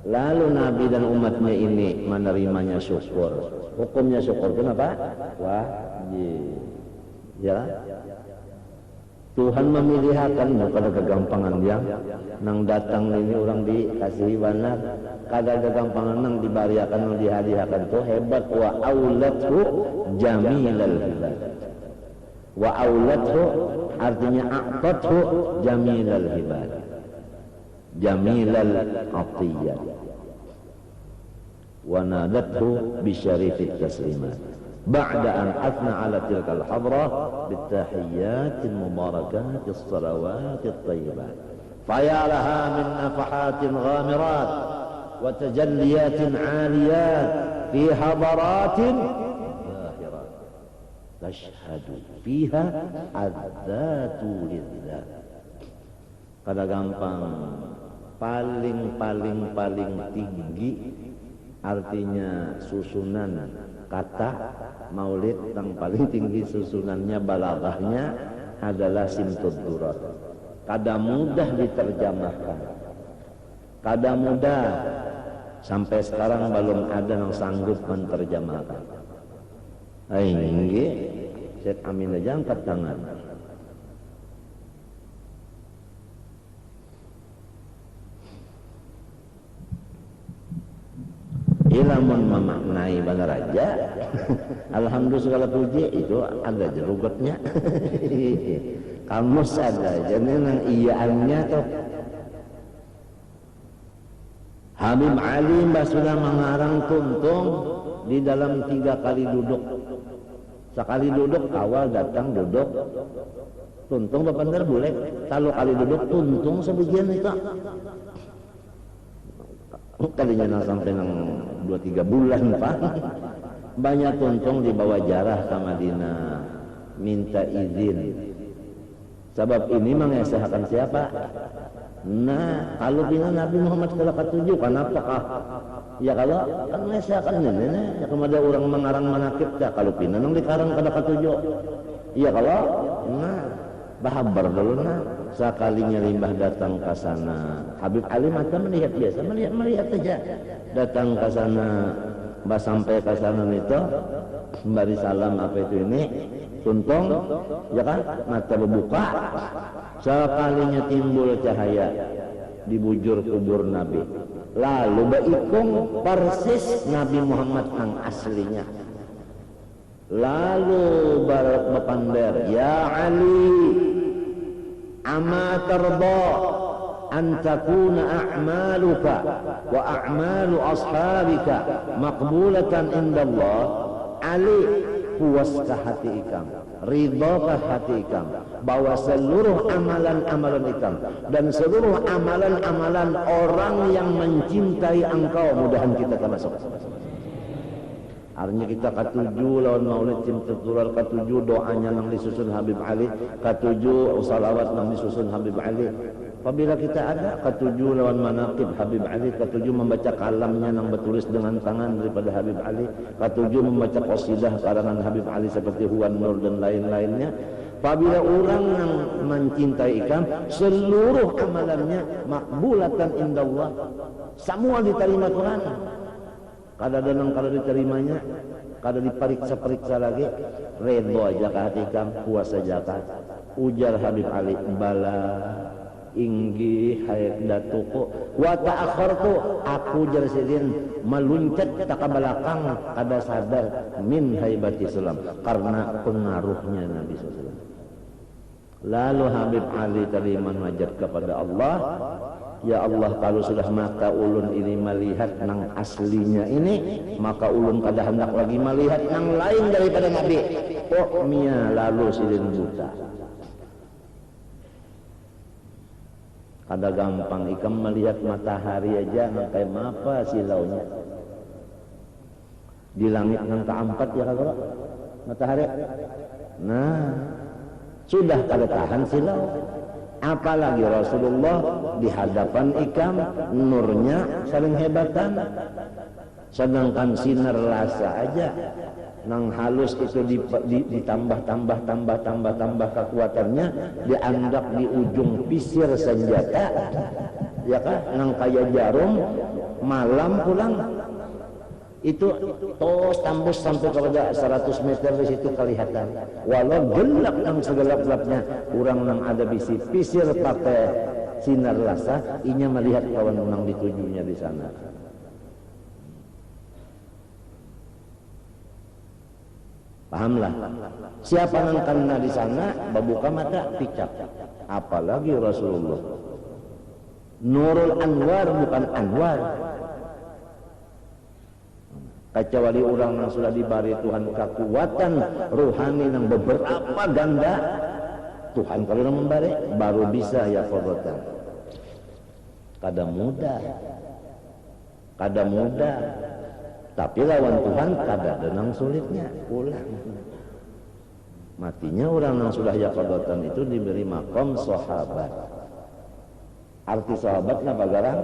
Lalu Nabi dan umatnya ini menerimanya syukur. Hukumnya syukur kenapa? Wajib. Ya. Tuhan memilihakan bukan kegampangan yang nang datang ini orang dikasihi benar, kada kegampangan nang dibariakan nang dihadiahkan tuh hebat. Wa aulathu jamilal hibad. Wa aulathu artinya a'tathu jamilal hibad, jamilal atiyah. wa nadathu bisyarifit taslimat ba'da an athna ala tilkal hadrah bitahiyatin mubarakatis salawatit thayyibat faya laha min nafahatin ghamirat wa tajalliyatin 'aliyat fi hadaratin zahirat tashhadu fiha adzatu lidzat. Kada gampang, paling tinggi artinya susunan kata maulid yang paling tinggi susunannya balaghahnya adalah simtud durat. Kada mudah diterjemahkan, kada mudah, sampai sekarang belum ada yang sanggup menerjemahkan. Aingge Syekh Amin aja angkat tangan. Ilamun memaknai benar aja. Alhamdulillah segala puji itu ada jerugotnya. Kamus ada jadi nang iyaannya tuh. Habib Ali mbak sudah mengarang tuntung di dalam 3 kali duduk. Sekali duduk awal datang duduk tuntung bener boleh. Kalau kali duduk tuntung sebagian itu. Kalinya sampai nang 2-3 bulan Pak. Banyak tuntung dibawa jarah ke Madinah minta izin. Sebab ini mengesahkan siapa? Nah, kalau bina Nabi Muhammad kalau ketujuh, kenapakah? Ya kalau kan mengesahkan ini, ya kemudian orang mengarang manakib ya kalau bina nang dikarang kada ketujuh. Ya kalau, nah, bahabar dulu nah. Sekalinya limbah datang ke sana, Habib Ali mata melihat biasa, melihat aja. Datang ke sana, mbak sampai ke sana itu, bari salam apa itu ini, tuntung, ya kan, mata berbuka. Sekalinya timbul cahaya di bujur kubur Nabi. Lalu baikung persis Nabi Muhammad yang aslinya. Lalu berpander, ya Ali. Ama tarda an takuna a'maluka wa a'malu ashabika maqbulatan indallah. Ali, puaskah hati ikam, ridhakah hati ikam bahwa seluruh amalan-amalan ikam dan seluruh amalan-amalan orang yang mencintai engkau, mudahan kita termasuk. Artinya kita ketujuh lawan maulid cinta tular, ketujuh doanya nang disusun Habib Ali, ketujuh salawat nang disusun Habib Ali. Apabila kita ada ketujuh lawan manaqib Habib Ali, ketujuh membaca kalamnya nang bertulis dengan tangan daripada Habib Ali, ketujuh membaca qasidah karangan Habib Ali seperti Huwan Nur dan lain-lainnya. Apabila orang yang mencintai ikam, seluruh amalannya makbulatan indallah, semua diterima Tuhan. Kada danang kada diterimanya, kada diperiksa-periksa lagi, redho aja ka hati ikam, puas aja ka. Ujar Habib Ali, bala inggi hayat datuku wa ta'akhartu, aku jersidin meluncat tak ke belakang kada sadar min haibati Islam, karena pengaruhnya Nabi SAW. Lalu Habib Ali tadi menajat kepada Allah, ya Allah, kalau sudah mata ulun ini melihat nang aslinya ini, maka ulun kada hendak lagi melihat nang lain daripada Nabi. Oh mia, lalu silin buta. Kada gampang ikam melihat matahari aja nang kayak apa silaunya. Di langit nang keempat ya kalau matahari. Nah, sudah kada tahan silau. Apalagi Rasulullah di hadapan ikam, nurnya saling hebatan. Sedangkan sinar rasa aja nang halus itu ditambah kekuatannya, dianggap di ujung pisir senjata, ya kan, nang kaya jarum, malam pulang itu tos tembus sampai kepada 100 meter di situ kelihatan. Walau gelap nang segelap-gelapnya, orang nang ada bisi pisir pakai sinar rasa, inya melihat kawan nang ditujunya di sana. Pahamlah. Siapa nang kena di sana, babuka mata picap. Apalagi Rasulullah. Nurul Anwar bukan Anwar. kecuali orang yang sudah diberi Tuhan kekuatan rohani yang beberapa ganda. Tuhan kalau yang memberi baru bisa ya fadatan. Kada mudah. Tapi lawan Tuhan kada denang sulitnya. Ulang. Matinya orang yang sudah ya fadatan itu diberi makom sahabat. Arti sahabat apa garang?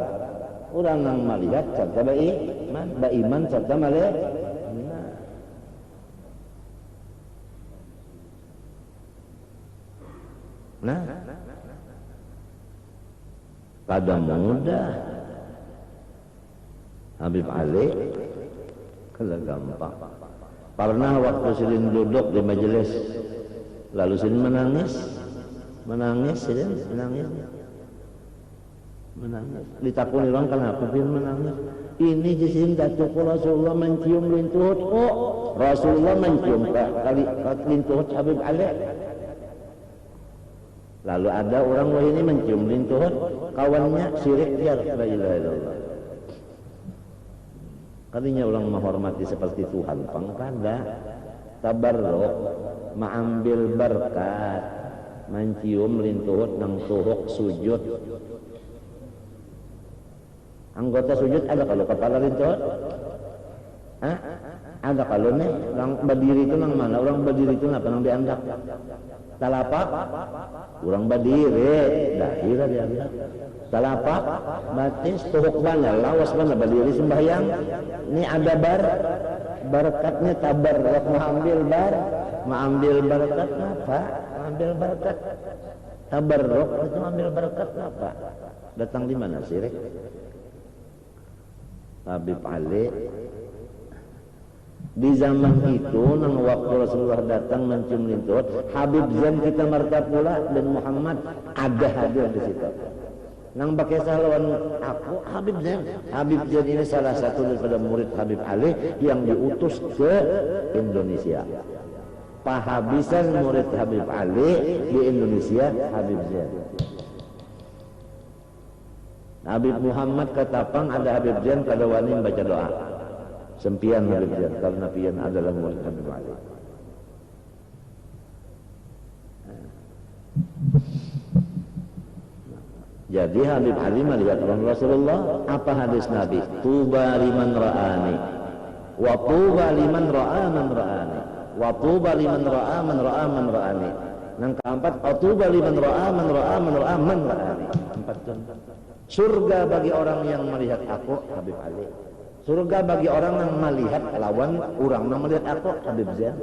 Orang yang melihat serta beriman serta melihat. Nah, kada mudah. Habib Ali kada gampang. Pernah waktu Silin duduk di majelis, lalu Silin menangis. Ditakuni orang kenapa Silin menangis? Ini jisim datuk Rasulullah mencium lintuhut. Oh, Rasulullah mencium kali lintuhut Habib Ali. Lalu ada orang ini mencium lintuhut kawannya syirik jar la ilaha illallah. Kalinya orang menghormati seperti Tuhan pangkada tabarruk mengambil berkat mencium lintuhut nang tuhuk sujud. Anggota sujud ada kalau kepala lintuhut? Ada kalau nih orang berdiri itu nang mana? Orang berdiri itu napa nang diandak? Talapak? Orang berdiri, dahira diandak. Talapak, batis, tuhuk mana? Lawas mana berdiri sembahyang? Ini ada barakatnya tabar. Mengambil barakat apa? Mengambil barakat tabarruk itu mengambil barakat apa? Datang di mana syirik? Habib Ali di zaman itu nang waktu Rasulullah datang mencium lintuhut, Habib Zain kita martab pula dan Muhammad ada hadir di situ. Nang pakai lawan aku Habib Zain. Habib Zain ini salah satu daripada murid Habib Ali yang diutus ke Indonesia. Pahabisan murid Habib Ali di Indonesia Habib Zain. Habib Muhammad ketapang ada Habib Zain kada wani baca doa. Sempian Habib Zain karena pian adalah murid Habib Ali. Jadi Habib Ali melihat Rasulullah, apa hadis Nabi? Tuba liman ra'ani wa tuba liman ra'a man ra'ani wa tuba liman ra'a man ra'a man ra'ani. Yang keempat, tuba liman ra'a man ra'a man ra'a man ra'ani. Empat contoh. Surga bagi orang yang melihat aku, Habib Ali. Surga bagi orang yang melihat lawan orang yang melihat aku, Habib Zain.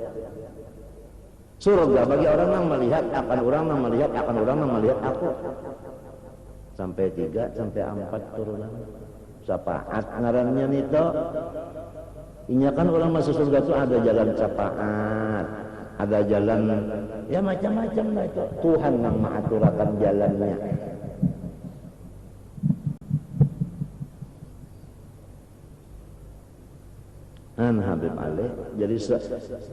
Surga bagi orang yang melihat akan orang yang melihat akan orang yang melihat aku. Sampai 3, sampai 4 turunan. Syafaat ngarannya nito. Inya kan orang masuk surga itu ada jalan syafaat, ada jalan ya macam-macam lah itu. Tuhan yang mengaturakan jalannya. Habib Ali. Jadi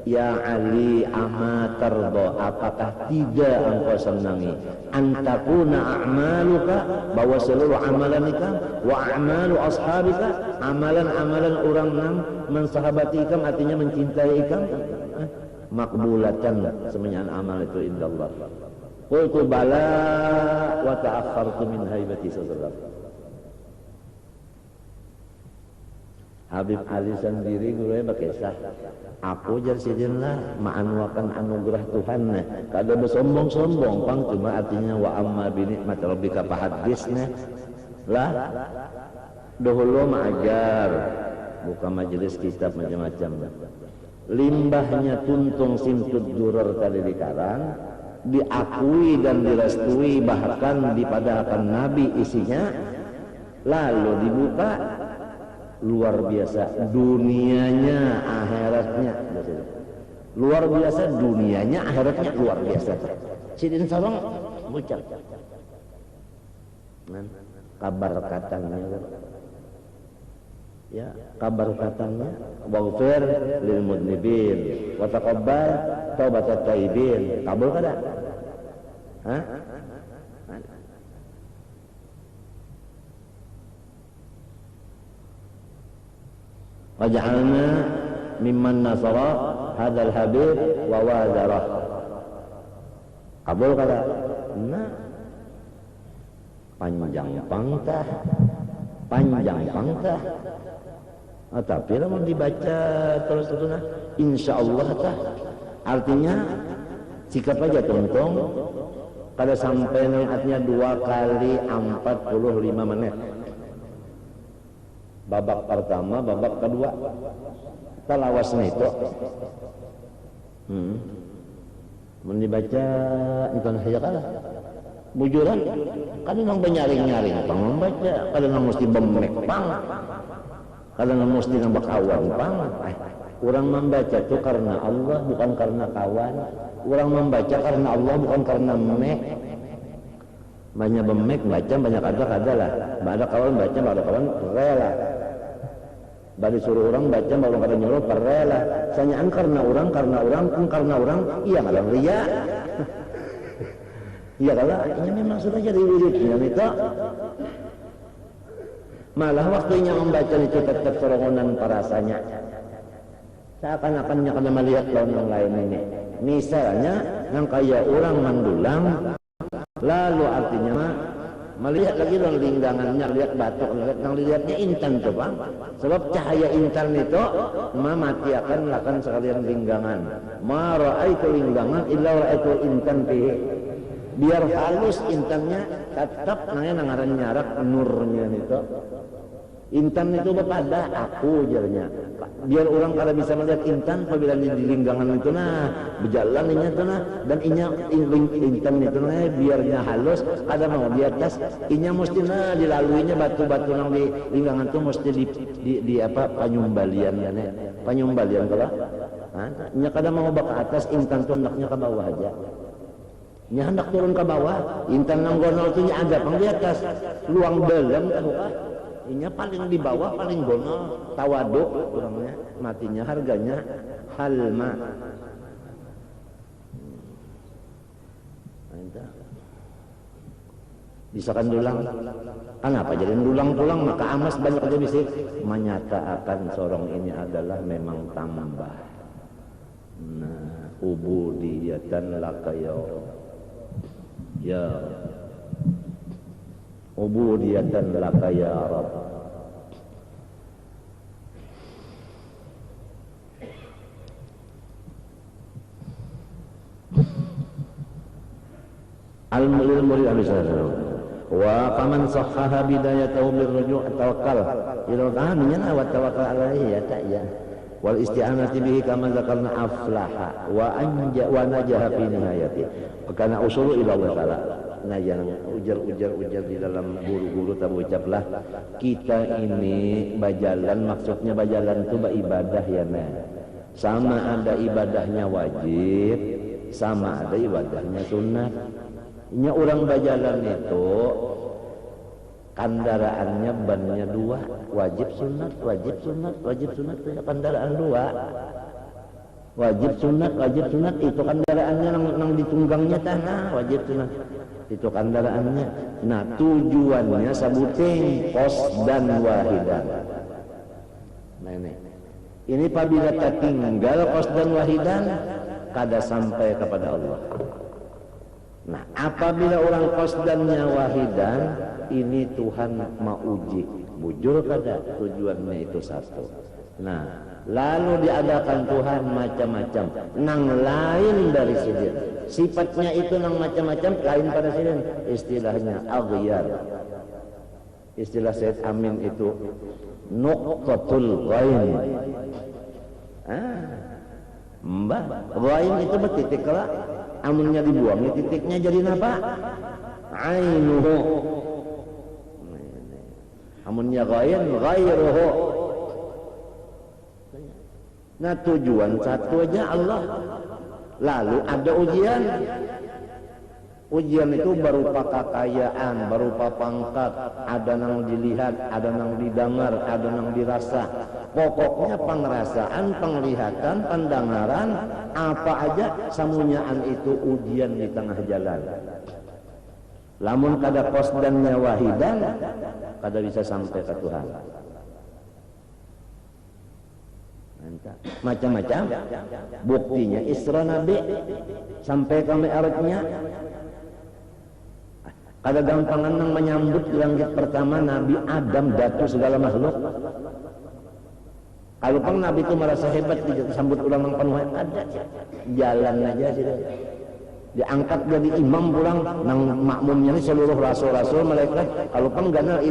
ya Ali ama tardo, apakah tidak engkau senangi antakuna a'maluka, bahwa seluruh amalan ikam wa a'malu ashabika, amalan-amalan orang nang mensahabati ikam artinya mencintai ikam makbulatan semuanya amal itu indallah. Qultu bala wa ta'akhartu min haibati sallallahu. Habib Ali sendiri gurunya berkisah, aku jarsidinlah ma'anwakan anugerah Tuhan nah. Kada bersombong-sombong pang, cuma artinya wa amma binikmat rabbika fahadisna lah. Dahulu mengajar buka majelis kitab macam-macam. Limbahnya tuntung simtud durar tadi di karang, diakui dan direstui bahkan dipadahkan Nabi isinya, lalu dibuka. Luar biasa dunianya akhiratnya, luar biasa dunianya akhiratnya luar biasa. Sidin sarong bucak kabar katanya ya, kabar katanya waghfir lil mudnibin wa taqabbal taubatat taibin. Kabul kada? Hah? waj'alna mimman nasara hadzal habib wa wazarah. Kabul kata. Nah, panjang pangtah. Tapi lamun dibaca terus nah, insyaallah tah artinya sikap aja tuntung kada sampai artinya 2 kali 45 menit. Babak pertama, babak kedua. Kita lawasnya itu. Mun dibaca entah saya kalah. Bujuran kan nang benyaring-nyaring pang membaca, kadang mesti bemek pang. Kadang mesti nambah kawan pang. Orang membaca itu karena Allah bukan karena kawan. Orang membaca karena Allah bukan karena mek. Banyak bemek baca, banyak ada lah. Ada kawan baca, ada kawan rela. Bari suruh orang baca, baru kada nyuruh rela. Sanyaan karena orang, iya kada ria. Iya kalau ini memang sudah jadi wiridnya itu. Malah waktunya membaca itu tetap serongonan parasanya. Seakan-akannya kena melihat lawan yang lain ini. Misalnya yang kayak orang mandulang, lalu artinya melihat lagi orang linggangannya, lihat batuk, lihatnya intan tuh bang. Sebab cahaya intan itu mati akan lakukan sekalian linggangan. Ma ra'aitu linggangan illa ra'aitu intan fihi. Biar halus intannya tetap nangaran nyarak nurnya itu. Intan itu bepada aku jarnya. Biar orang kada bisa melihat intan apabila di linggangan itu nah berjalan inya itu nah dan inya intan itu nah biarnya halus ada mau di atas inya mesti nah dilaluinya batu-batu nang di linggangan itu mesti di apa panyumbalian ya nih panyumbalian kalau inya kada mau ke atas intan tuh hendaknya ke bawah aja. Nya hendak turun ke bawah intan nang gonol tuh nya ada pang di atas luang dalam kan inya paling di bawah paling gonol tawaduk orangnya matinya harganya halma. Bisakan dulang kenapa jadi dulang tulang maka amas banyak aja bisa menyatakan sorong ini adalah memang tambah. Nah ubudiyatan laka ya ubudiyatan laka ya Rabb. Al-mulil murid wa faman sahhaha bidayatahu birruju' tawakkal ila Allah wa tawakkal alaihi ya ta ya wal isti'anati bihi kama zakarna aflaha wa anja wa najaha fi nihayati karena usul ila Allah taala. Nah yang ujar di dalam guru-guru tak ucaplah kita ini bajalan maksudnya bajalan itu ibadah ya nah sama ada ibadahnya wajib sama ada ibadahnya sunnah. Nya orang bajalan itu kendaraannya bannya 2 wajib sunat itu kendaraan 2 wajib sunat itu kendaraannya nang ditunggangnya tanah wajib sunat itu kendaraannya. Nah tujuannya sabuting qasdan wahidan. Nah ini apabila tertinggal qasdan wahidan kada sampai kepada Allah. Nah apabila orang qasdannya wahidan ini Tuhan mau uji bujur kada tujuannya itu satu. Nah lalu diadakan Tuhan macam-macam nang lain dari sidin sifatnya itu nang macam-macam lain pada sidin istilahnya aghyar. Istilah Said Amin itu nuqtatul ghain. Mbak ghain itu bertitik lah amunnya dibuang titiknya jadi apa? Ainuhu. Amunnya ghain ghairuhu. Nah tujuan satu aja Allah. Lalu ada ujian. Ujian itu berupa kekayaan, berupa pangkat, ada nang dilihat, ada nang didengar, ada nang dirasa. Pokoknya pengerasaan, penglihatan, pendengaran, apa aja samunyaan itu ujian di tengah jalan. Lamun kada qasdannya wahidan, kada bisa sampai ke Tuhan. macam-macam buktinya Isra Nabi sampai ke Mi'rajnya. Kada gampangan nang menyambut langit pertama Nabi Adam datu segala makhluk. Kalau pun Nabi itu merasa hebat disambut ulang nang penuh ada jalan aja sih. Diangkat jadi imam pulang nang makmumnya ini seluruh rasul-rasul malaikat. Kalau pun gana